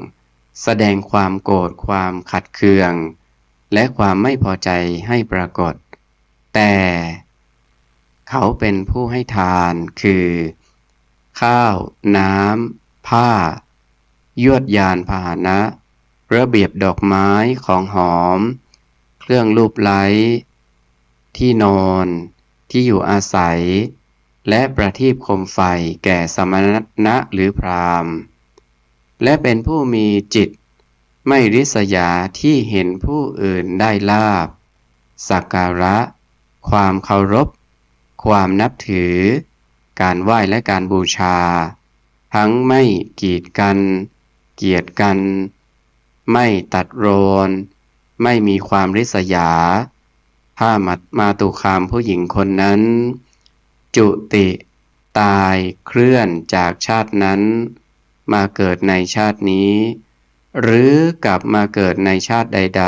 แสดงความโกรธความขัดเคืองและความไม่พอใจให้ปรากฏแต่เขาเป็นผู้ให้ทานคือข้าวน้ำผ้ายวดยานพาหนะระเบียบดอกไม้ของหอมเครื่องลูบไล้ที่นอนที่อยู่อาศัยและประทีปโคมไฟแก่สมณะหรือพราหมณ์และเป็นผู้มีจิตไม่ริษยาที่เห็นผู้อื่นได้ลาภสักการะความเคารพความนับถือการไหว้และการบูชาทั้งไม่กีดกันเกียดกันไม่ตัดรอนไม่มีความริษยาถ้ามาตุคามผู้หญิงคนนั้นจุติตายเคลื่อนจากชาตินั้นมาเกิดในชาตินี้หรือกลับมาเกิดในชาติใด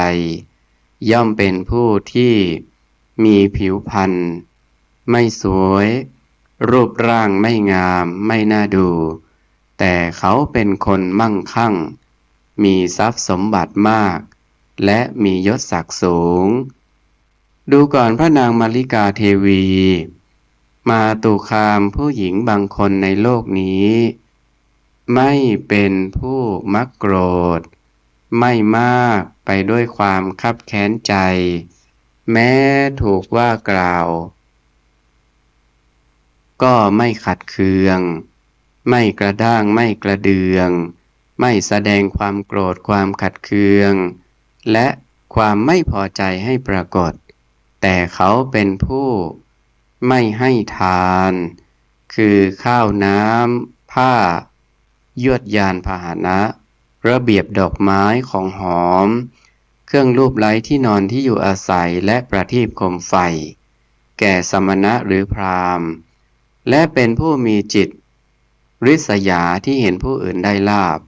ๆย่อมเป็นผู้ที่มีผิวพรรณไม่สวยรูปร่างไม่งามไม่น่าดูแต่เขาเป็นคนมั่งคั่งมีทรัพย์สมบัติมากและมียศศักดิ์สูงดูก่อนพระนางมัลลิกาเทวีมาตุคามผู้หญิงบางคนในโลกนี้ไม่เป็นผู้มักโกรธไม่มากไปด้วยความคับแค้นใจแม้ถูกว่ากล่าวก็ไม่ขัดเคืองไม่กระด้างไม่กระเดืองไม่แสดงความโกรธความขัดเคืองและความไม่พอใจให้ปรากฏแต่เขาเป็นผู้ไม่ให้ทานคือข้าวน้ำผ้ายวดยานพาหนะระเบียบดอกไม้ของหอมเครื่องลูบไล้ที่นอนที่อยู่อาศัยและประทีปโคมไฟแก่สมณะหรือพราหมณ์และเป็นผู้มีจิตริษยาที่เห็นผู้อื่นได้ลาภ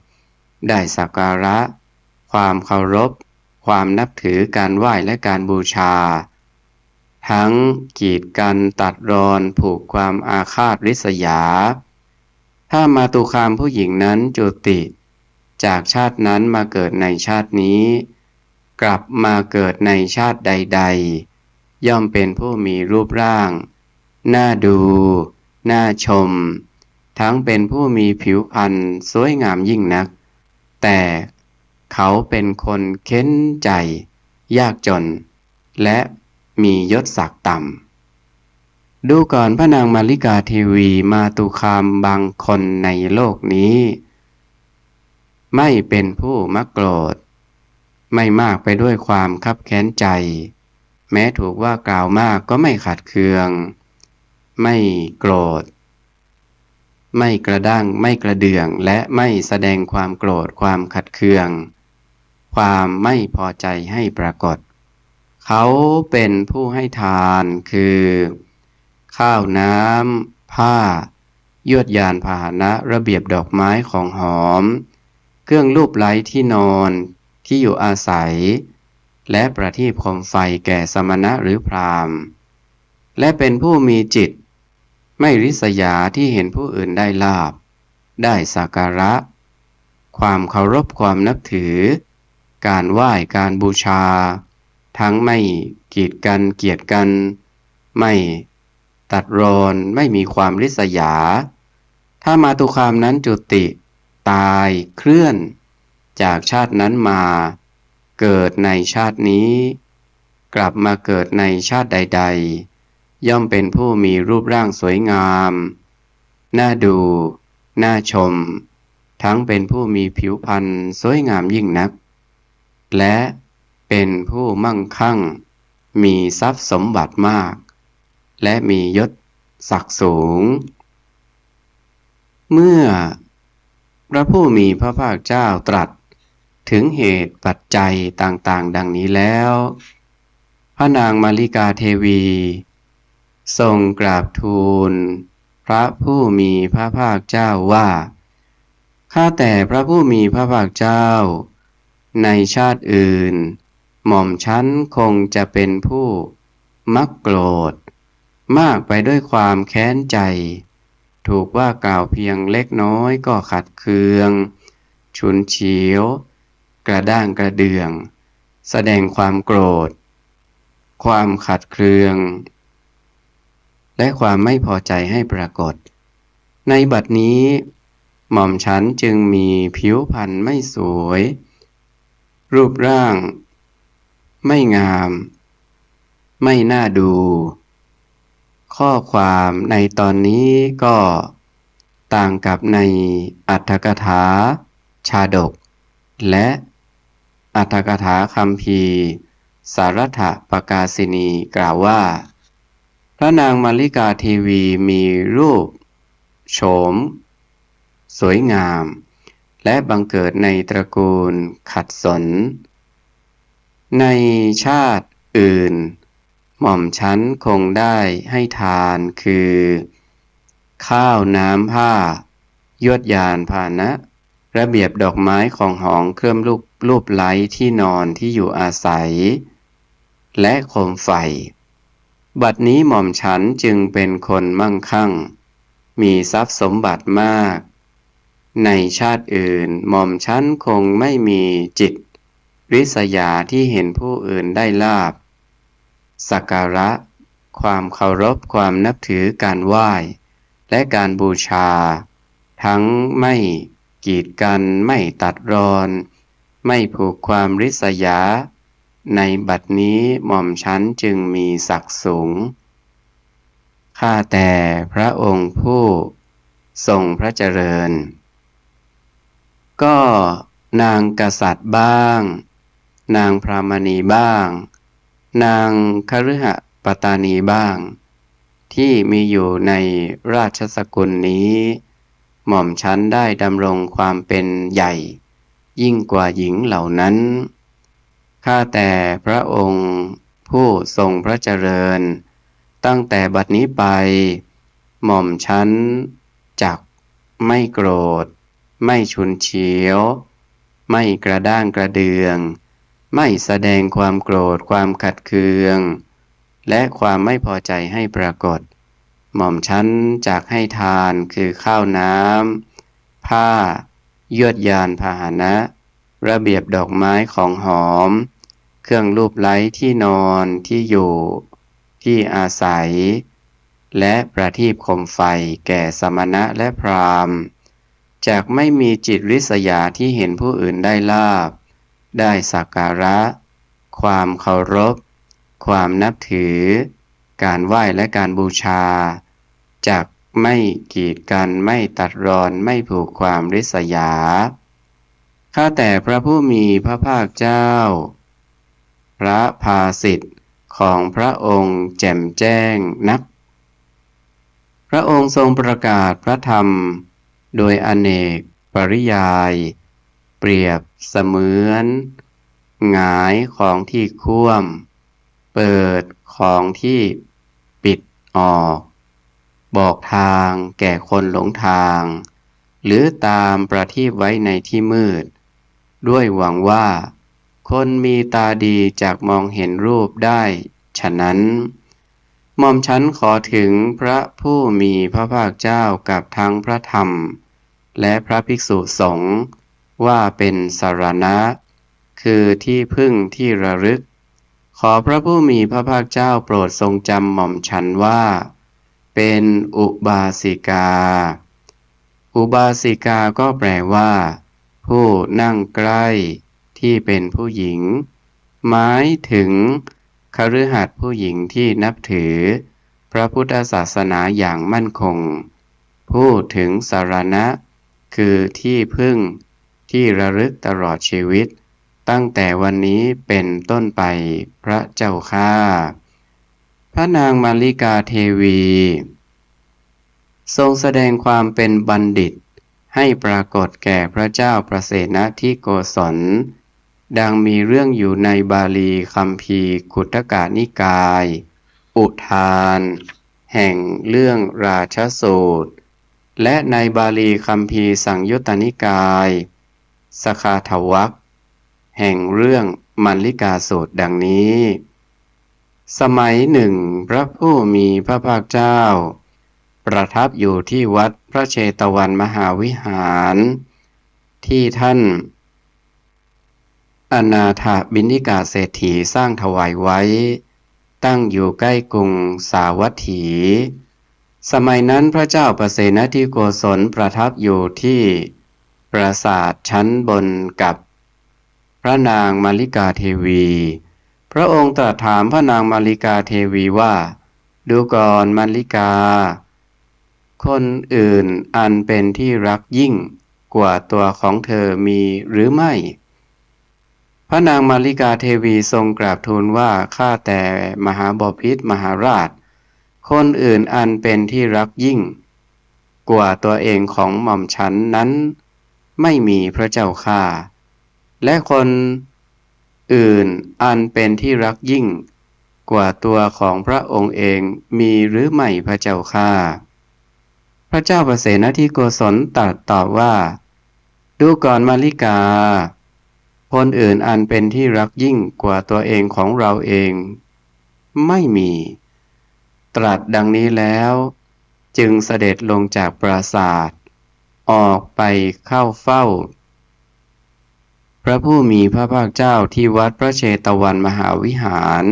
ได้สักการะความเคารพความนับถือการไหว้และการบูชาทั้งกีดกันตัดรอนผูกความอาฆาตริษยาถ้ามาตุคามผู้หญิงนั้นจุติจากชาตินั้นมาเกิดในชาตินี้กลับมาเกิดในชาติใดๆย่อมเป็นผู้มีรูปร่างน่าดูน่าชมทั้งเป็นผู้มีผิวพรรณสวยงามยิ่งนักแต่เขาเป็นคนเค้นใจยากจนและมียศศักดิ์ต่ำดูก่อนพระนางมัลลิกาเทวีมาตุคามบางคนในโลกนี้ไม่เป็นผู้มักโกรธไม่มากไปด้วยความคับแค้นใจแม้ถูกว่ากล่าวมากก็ไม่ขัดเคืองไม่โกรธไม่กระด้างไม่กระเดืองและไม่แสดงความโกรธความขัดเคืองความไม่พอใจให้ปรากฏเขาเป็นผู้ให้ทานคือข้าวน้ำผ้ายวดยานพาหนะระเบียบดอกไม้ของหอมเครื่องลูบไล้ที่นอนที่อยู่อาศัยและประทีปโคมไฟแก่สมณะหรือพราหมณ์และเป็นผู้มีจิตไม่ริษยาที่เห็นผู้อื่นได้ลาภได้สักการะความเคารพความนับถือการไหว้การบูชาทั้งไม่กีดกันเกียดกันไม่ตัดรอนไม่มีความริษยาถ้ามาตุคามนั้นจุติตายเคลื่อนจากชาตินั้นมาเกิดในชาตินี้กลับมาเกิดในชาติใดๆย่อมเป็นผู้มีรูปร่างสวยงามน่าดูน่าชมทั้งเป็นผู้มีผิวพรรณสวยงามยิ่งนักและเป็นผู้มั่งคั่งมีทรัพย์สมบัติมากและมียศศักดิ์สูงเมื่อพระผู้มีพระภาคเจ้าตรัสถึงเหตุปัจจัยต่างๆดังนี้แล้ว พระนางมาริกาเทวีทรงกราบทูลพระผู้มีพระภาคเจ้าว่าข้าแต่พระผู้มีพระภาคเจ้าในชาติอื่นหม่อมชั้นคงจะเป็นผู้มักโกรธมากไปด้วยความแค้นใจถูกว่ากล่าวเพียงเล็กน้อยก็ขัดเคืองฉุนเฉียวกระด้างกระเดืองแสดงความโกรธความขัดเคืองและความไม่พอใจให้ปรากฏในบัดนี้หม่อมฉันจึงมีผิวพรรณไม่สวยรูปร่างไม่งามไม่น่าดูข้อความในตอนนี้ก็ต่างกับในอรรถกถาชาดกและอรรถกถาคัมภีร์สารัตถปกาสินีกล่าวว่าพระนางมาริกาเทวีมีรูปโฉมสวยงามและบังเกิดในตระกูลขัดสนในชาติอื่นหม่อมชั้นคงได้ให้ทานคือข้าวน้ำผ้ายวดยานพาหนะระเบียบดอกไม้ของหองเครื่องรูปไล้ที่นอนที่อยู่อาศัยและโคมไฟบัดนี้หม่อมฉันจึงเป็นคนมั่งคั่งมีทรัพย์สมบัติมากในชาติอื่นหม่อมฉันคงไม่มีจิตริษยาที่เห็นผู้อื่นได้ลาภสักการะความเคารพความนับถือการไหว้และการบูชาทั้งไม่กีดกันไม่ตัดรอนไม่ผูกความริษยาในบัดนี้หม่อมฉันจึงมีศักดิ์สูงข้าแต่พระองค์ผู้ทรงพระเจริญก็นางกษัตริย์บ้างนางพรามณีบ้างนางคฤหปตานีบ้างที่มีอยู่ในราชสกุลนี้หม่อมฉันได้ดำรงความเป็นใหญ่ยิ่งกว่าหญิงเหล่านั้นข้าแต่พระองค์ผู้ทรงพระเจริญตั้งแต่บัดนี้ไปหม่อมฉันจักไม่โกรธไม่ฉุนเฉียวไม่กระด้างกระเดืองไม่แสดงความโกรธความขัดเคืองและความไม่พอใจให้ปรากฏหม่อมฉันจักให้ทานคือข้าวน้ำผ้ายวดยานพาหนะระเบียบดอกไม้ของหอมเครื่องลูบไล้ที่นอนที่อยู่ที่อาศัยและประทีปโคมไฟแก่สมณะและพราหมณ์จากไม่มีจิตริษยาที่เห็นผู้อื่นได้ลาภได้สักการะความเคารพความนับถือการไหว้และการบูชาจากไม่กีดกันไม่ตัดรอนไม่ผูกความริษยาข้าแต่พระผู้มีพระภาคเจ้าพระภาสิทธิ์ของพระองค์แจ่มแจ้งนักพระองค์ทรงประกาศพระธรรมโดยอเนกปริยายเปรียบเสมือนหงายของที่คว่ำเปิดของที่ปิดออกบอกทางแก่คนหลงทางหรือตามประทีปไว้ในที่มืดด้วยหวังว่าคนมีตาดีจักมองเห็นรูปได้ฉะนั้นหม่อมฉันขอถึงพระผู้มีพระภาคเจ้ากับทั้งพระธรรมและพระภิกษุสงฆ์ว่าเป็นสรณะคือที่พึ่งที่ระลึกขอพระผู้มีพระภาคเจ้าโปรดทรงจำหม่อมฉันว่าเป็นอุบาสิกาอุบาสิกาก็แปลว่าผู้นั่งใกล้ที่เป็นผู้หญิงหมายถึงคฤหัสถ์ผู้หญิงที่นับถือพระพุทธศาสนาอย่างมั่นคงพูดถึงสรณะคือที่พึ่งที่ระลึกตลอดชีวิตตั้งแต่วันนี้เป็นต้นไปพระเจ้าข้าพระนางมาริกาเทวีทรงแสดงความเป็นบัณฑิตให้ปรากฏแก่พระเจ้าประเสนทิโกศล ดังมีเรื่องอยู่ในบาลีคัมภีร์ขุททกนิกาย อุทาน แห่งเรื่องราชสูตรและในบาลีคัมภีร์สังยุตตนิกายสคาทวรรคแห่งเรื่องมัลลิกาสูตรดังนี้ สมัยหนึ่งพระผู้มีพระภาคเจ้าประทับอยู่ที่วัดพระเชตวันมหาวิหารที่ท่านอนาถบิณฑิกาเศรษฐีสร้างถวายไว้ตั้งอยู่ใกล้กรุงสาวัตถีสมัยนั้นพระเจ้าประเสนทิโกศลประทับอยู่ที่ปราสาทชั้นบนกับพระนางมาริกาเทวีพระองค์ตรัสถามพระนางมาริกาเทวีว่าดูก่อนมาริกาคนอื่นอันเป็นที่รักยิ่งกว่าตัวของเธอมีหรือไม่พระนางมาริกาเทวีทรงกราบทูลว่าข้าแต่มหาบพิตรมหาราชคนอื่นอันเป็นที่รักยิ่งกว่าตัวเองของหม่อมฉันนั้นไม่มีพระเจ้าข้าและคนอื่นอันเป็นที่รักยิ่งกว่าตัวของพระองค์เองมีหรือไม่พระเจ้าข้าพระเจ้าประเสนทิโกศลตรัสตอบว่าดูก่อนมาริกาคนอื่นอันเป็นที่รักยิ่งกว่าตัวเองของเราเองไม่มีตรัสดังนี้แล้วจึงเสด็จลงจากปราสาทออกไปเข้าเฝ้าพระผู้มีพระภาคเจ้าที่วัดพระเชตวันมหาวิหาร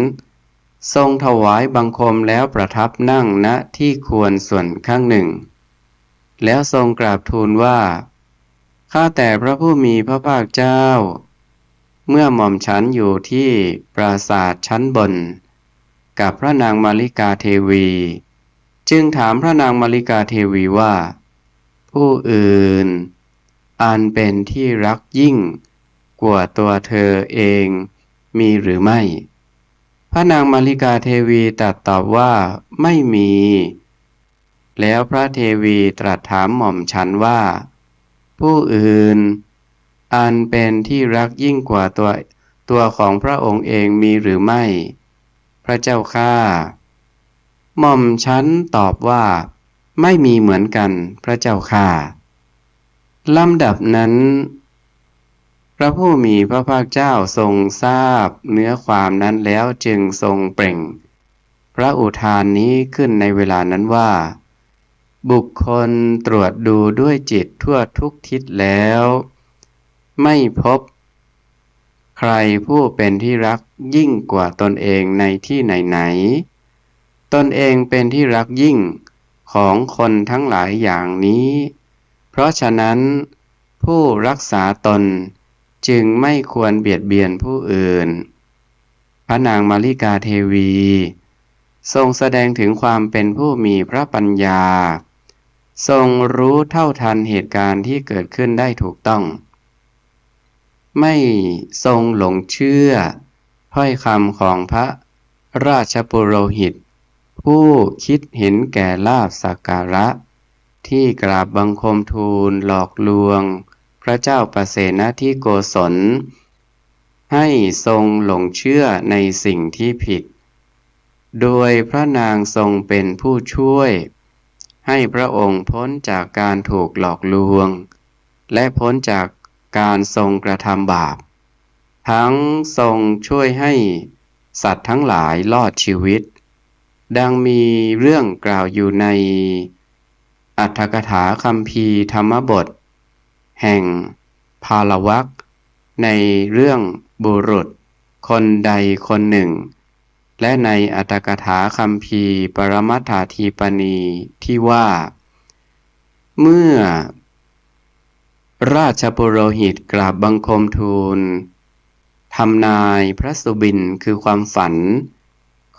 ทรงถวายบังคมแล้วประทับนั่งณที่ควรส่วนข้างหนึ่งแล้วทรงกราบทูลว่าข้าแต่พระผู้มีพระภาคเจ้าเมื่อหม่อมฉันอยู่ที่ปราสาทชั้นบนกับพระนางมาริกาเทวีจึงถามพระนางมาริกาเทวีว่าผู้อื่นอันเป็นที่รักยิ่งกว่าตัวเธอเองมีหรือไม่พระนางมาริกาเทวีตรัสตอบว่าไม่มีแล้วพระเทวีตรัสถามหม่อมฉันว่าผู้อื่นอันเป็นที่รักยิ่งกว่าตัวของพระองค์เองมีหรือไม่พระเจ้าข้าหม่อมฉันตอบว่าไม่มีเหมือนกันพระเจ้าข้าลำดับนั้นพระผู้มีพระภาคเจ้าทรงทราบเนื้อความนั้นแล้วจึงทรงเปล่งพระอุทานนี้ขึ้นในเวลานั้นว่าบุคคลตรวจดูด้วยจิตทั่วทุกทิศแล้วไม่พบใครผู้เป็นที่รักยิ่งกว่าตนเองในที่ไหนๆตนเองเป็นที่รักยิ่งของคนทั้งหลายอย่างนี้เพราะฉะนั้นผู้รักษาตนจึงไม่ควรเบียดเบียนผู้อื่นพระนางมาริกาเทวีทรงแสดงถึงความเป็นผู้มีพระปัญญาทรงรู้เท่าทันเหตุการณ์ที่เกิดขึ้นได้ถูกต้องไม่ทรงหลงเชื่อถ้อยคำของพระราชปุโรหิตผู้คิดเห็นแก่ลาภสักการะที่กราบบังคมทูลหลอกลวงพระเจ้าประเสนทิโกศลให้ทรงหลงเชื่อในสิ่งที่ผิดโดยพระนางทรงเป็นผู้ช่วยให้พระองค์พ้นจากการถูกหลอกลวงและพ้นจากการทรงกระทำบาปทั้งทรงช่วยให้สัตว์ทั้งหลายรอดชีวิตดังมีเรื่องกล่าวอยู่ในอรรถกถาคัมภีร์ธรรมบทแห่งภาลวรรคในเรื่องบุรุษคนใดคนหนึ่งและในอรรถกถาคัมภีร์ปรมัตถาทีปณีที่ว่าเมื่อราชปุโรหิตกราบบังคมทูลทำนายพระสุบินคือความฝัน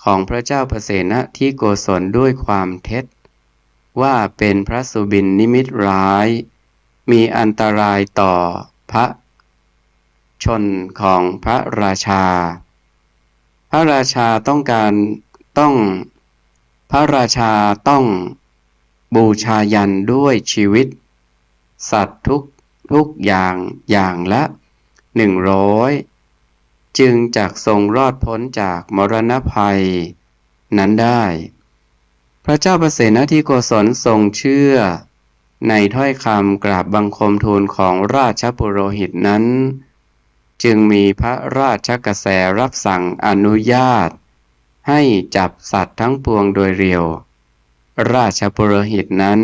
ของพระเจ้าประเสนทิโกศลด้วยความเท็จว่าเป็นพระสุบินนิมิตร้ายมีอันตรายต่อพระชนของพระราชาพระราชาต้องบูชายันด้วยชีวิตสัตว์ทุกอย่างละ100 จึงจักทรงรอดพ้นจากมรณภัยนั้นได้ พระเจ้าประเสนทิโกศลทรงเชื่อในถ้อยคำกราบบังคมทูลของราชปุโรหิตนั้นจึงมีพระราชกระแสรับสั่งอนุญาตให้จับสัตว์ทั้งปวงโดยเร็วราชปุโรหิตนั้น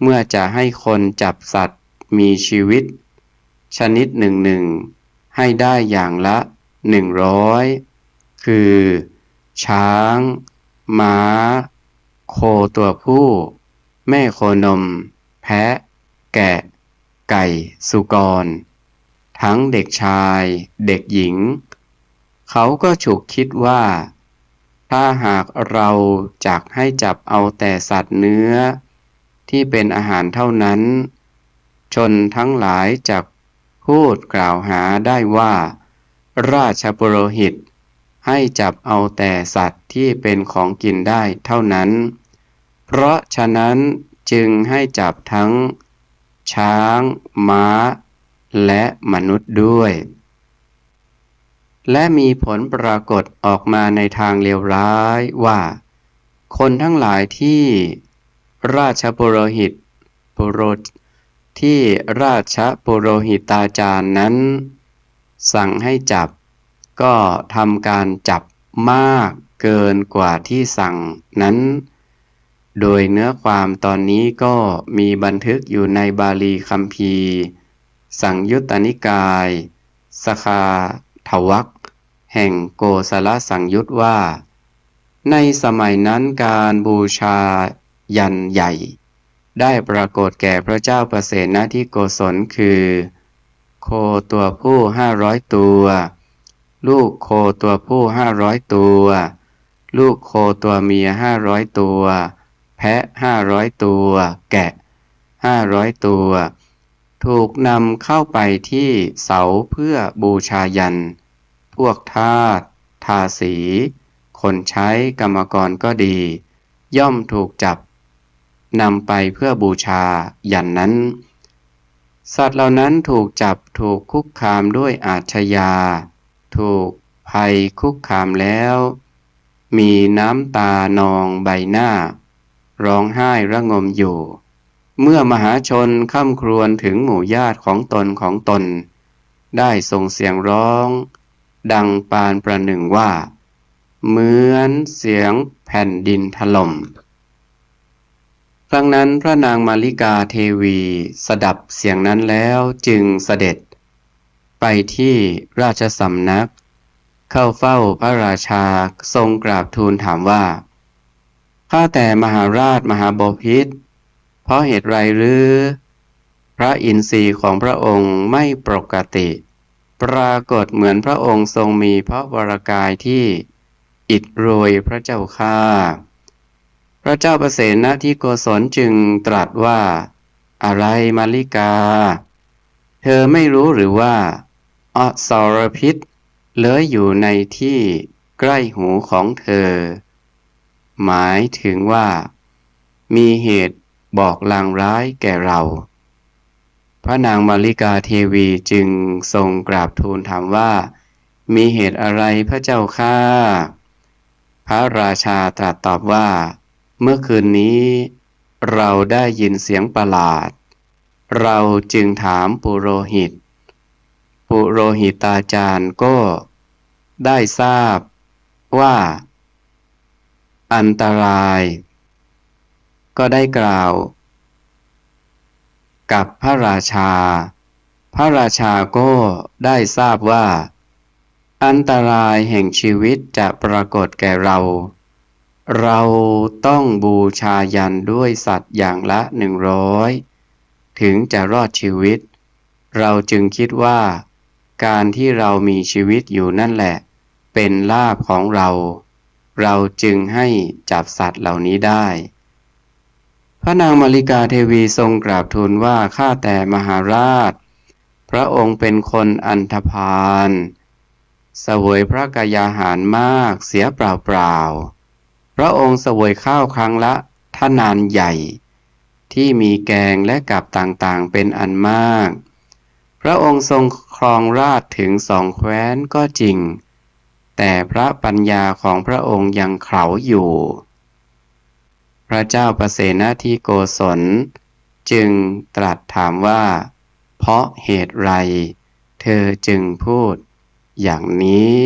เมื่อจะให้คนจับสัตว์มีชีวิตชนิดหนึ่งให้ได้อย่างละ100คือช้างม้าโคตัวผู้แม่โคนมแพะแกะไก่สุกรทั้งเด็กชายเด็กหญิงเขาก็ฉุกคิดว่าถ้าหากเราจักให้จับเอาแต่สัตว์เนื้อที่เป็นอาหารเท่านั้นชนทั้งหลายจักพูดกล่าวหาได้ว่าราชปุโรหิตให้จับเอาแต่สัตว์ที่เป็นของกินได้เท่านั้นเพราะฉะนั้นจึงให้จับทั้งช้างม้าและมนุษย์ด้วยและมีผลปรากฏออกมาในทางเลวร้ายว่าคนทั้งหลายที่ราชปุโรหิตที่ราชปุโรหิตาจารย์นั้นสั่งให้จับก็ทำการจับมากเกินกว่าที่สั่งนั้นโดยเนื้อความตอนนี้ก็มีบันทึกอยู่ในบาลีคัมภีร์สังยุตตนิกายสคาทวัคแห่งโกศลสังยุตว่าในสมัยนั้นการบูชายันใหญ่ได้ปรากฏแก่พระเจ้าประเสนทิโกศลคือโคตัวผู้500ตัวลูกโคตัวผู้500ตัวลูกโคตัวเมีย500ตัวแพะ500ตัวแกะ500ตัวถูกนำเข้าไปที่เสาเพื่อบูชายันพวกทาสทาสีคนใช้กรรมกรก็ดีย่อมถูกจับนำไปเพื่อบูชายันนั้นสัตว์เหล่านั้นถูกจับถูกคุกคามด้วยอาชญาถูกภัยคุกคามแล้วมีน้ำตานองใบหน้าร้องไห้ระงมอยู่เมื่อมหาชนค่ำครวญถึงหมู่ญาติของตนได้ส่งเสียงร้องดังปานประหนึ่งว่าเหมือนเสียงแผ่นดินถล่มครั้งนั้นพระนางมาริกาเทวีสดับเสียงนั้นแล้วจึงเสด็จไปที่ราชสำนักเข้าเฝ้าพระราชาทรงกราบทูลถามว่าข้าแต่มหาราชมหาบพิตรเพราะเหตุไรหรือพระอินทรีย์ของพระองค์ไม่ปกติปรากฏเหมือนพระองค์ทรงมีพระวรกายที่อิฐโรยพระเจ้าข้าพระเจ้าประเสนทิโกศลจึงตรัสว่าอะไรมาริกาเธอไม่รู้หรือว่าอสรพิษเลื้อยอยู่ในที่ใกล้หูของเธอหมายถึงว่ามีเหตุบอกลางร้ายแก่เราพระนางมาริกาเทวีจึงทรงกราบทูลถามว่ามีเหตุอะไรพระเจ้าข้าพระราชาตรัสตอบว่าเมื่อคืนนี้เราได้ยินเสียงประหลาดเราจึงถามปุโรหิตาจารย์ก็ได้ทราบว่าอันตรายก็ได้กล่าวกับพระราชาก็ได้ทราบว่าอันตรายแห่งชีวิตจะปรากฏแก่เราต้องบูชายันด้วยสัตว์อย่างละ100ถึงจะรอดชีวิตเราจึงคิดว่าการที่เรามีชีวิตอยู่นั่นแหละเป็นลาภของเราจึงให้จับสัตว์เหล่านี้ได้พระนางมาริกาเทวีทรงกราบทูลว่าข้าแต่มหาราชพระองค์เป็นคนอันธพาลเสวยพระกายาหารมากเสียเปล่าพระองค์เสวยข้าวครั้งละทนานใหญ่ที่มีแกงและกับต่างๆเป็นอันมาก พระองค์ทรงครองราชย์ถึง2 แคว้นก็จริงแต่พระปัญญาของพระองค์ยังเขลาอยู่ พระเจ้าประเสนทิโกศลจึงตรัสถามว่าเพราะเหตุไรเธอจึงพูดอย่างนี้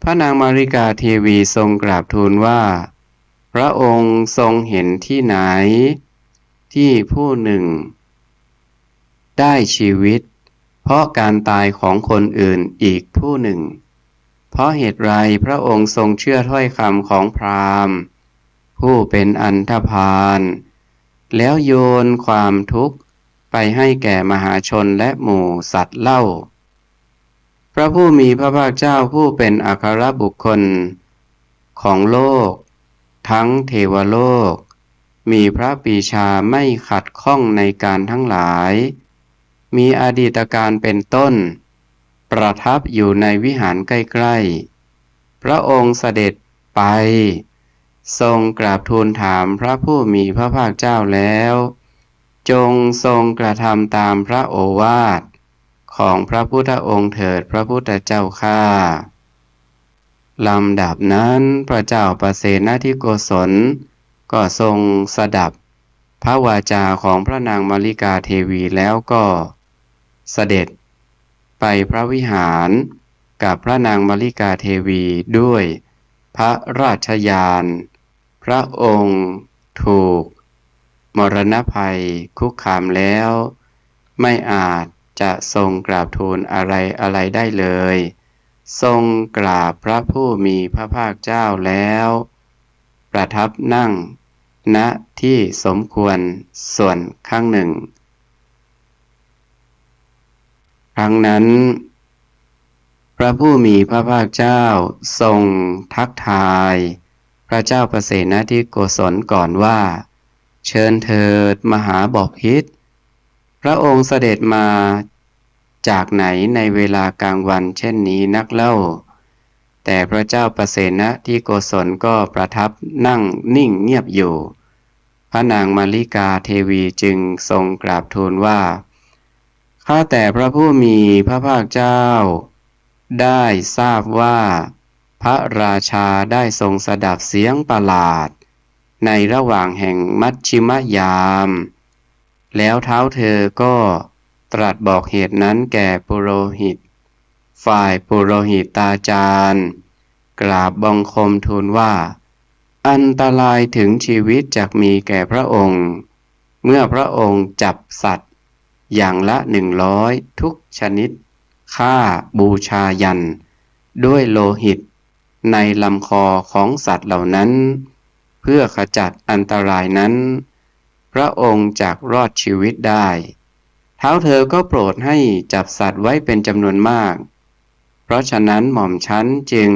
พระนางมาริกาเทวีทรงกราบทูลว่าพระองค์ทรงเห็นที่ไหนที่ผู้หนึ่งได้ชีวิตเพราะการตายของคนอื่นอีกผู้หนึ่งเพราะเหตุไรพระองค์ทรงเชื่อถ้อยคำของพราหมณ์ผู้เป็นอันธพาลแล้วโยนความทุกข์ไปให้แก่มหาชนและหมู่สัตว์เล่าพระผู้มีพระภาคเจ้าผู้เป็นอัครบุคคลของโลกทั้งเทวโลกมีพระปรีชาไม่ขัดข้องในการทั้งหลายมีอดีตการเป็นต้นประทับอยู่ในวิหารใกล้ๆพระองค์เสด็จไปทรงกราบทูลถามพระผู้มีพระภาคเจ้าแล้วจงทรงกระทำตามพระโอวาทของพระพุทธองค์เถิดพระพุทธเจ้าข้าลำดับนั้นพระเจ้าประเสนทิโกศลก็ทรงสดับพระวาจาของพระนางมาริกาเทวีแล้วก็เสด็จไปพระวิหารกับพระนางมาริกาเทวีด้วยพระราชยานพระองค์ถูกมรณภัยคุกคามแล้วไม่อาจจะทรงกราบทูลอะไรได้เลยทรงกราบพระผู้มีพระภาคเจ้าแล้วประทับนั่งณที่สมควรส่วนข้างหนึ่งครั้งนั้นพระผู้มีพระภาคเจ้าทรงทักทายพระเจ้าประเสนทิโกศลก่อนว่าเชิญเถิดมหาบพิตรพระองค์เสด็จมาจากไหนในเวลากลางวันเช่นนี้นักเล่าแต่พระเจ้าประเสนทิโกศลก็ประทับนั่งนิ่งเงียบอยู่พระนางมาริกาเทวีจึงทรงกราบทูลว่าข้าแต่พระผู้มีพระภาคเจ้าได้ทราบว่าพระราชาได้ทรงสดับเสียงประหลาดในระหว่างแห่งมัชชิมยามแล้วเท้าเธอก็ตรัสบอกเหตุนั้นแก่ปุโรหิตฝ่ายปุโรหิตาจารย์กราบบังคมทูลว่าอันตรายถึงชีวิตจักมีแก่พระองค์เมื่อพระองค์จับสัตว์อย่างละ100ทุกชนิดฆ่าบูชายันด้วยโลหิตในลำคอของสัตว์เหล่านั้นเพื่อขจัดอันตรายนั้นพระองค์จักรอดชีวิตได้เท้าเธอก็โปรดให้จับสัตว์ไว้เป็นจำนวนมากเพราะฉะนั้นหม่อมชั้นจึง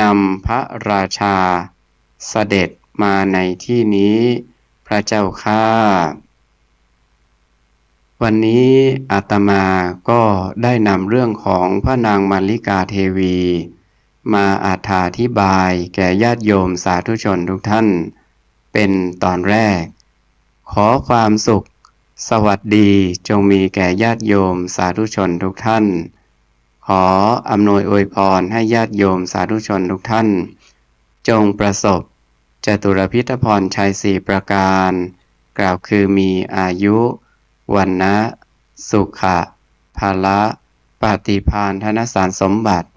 นำพระราชาเสด็จมาในที่นี้พระเจ้าข้าวันนี้อาตมาก็ได้นำเรื่องของพระนางมาริกาเทวีมาอธิบายแก่ญาติโยมสาธุชนทุกท่านเป็นตอนแรกขอความสุขสวัสดีจงมีแก่ญาติโยมสาธุชนทุกท่านขออำนวยอวยพรให้ญาติโยมสาธุชนทุกท่านจงประสบจตุรพิธพรชัย4ประการกล่าวคือมีอายุวันนะสุขะภาละปฏิภาณธนสารสมบัติ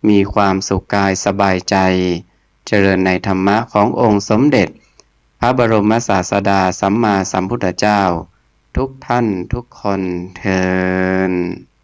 มีความสุขกายสบายใจเจริญในธรรมะขององค์สมเด็จพระบรมศาสดาสัมมาสัมพุทธเจ้าทุกท่านทุกคนเทอญ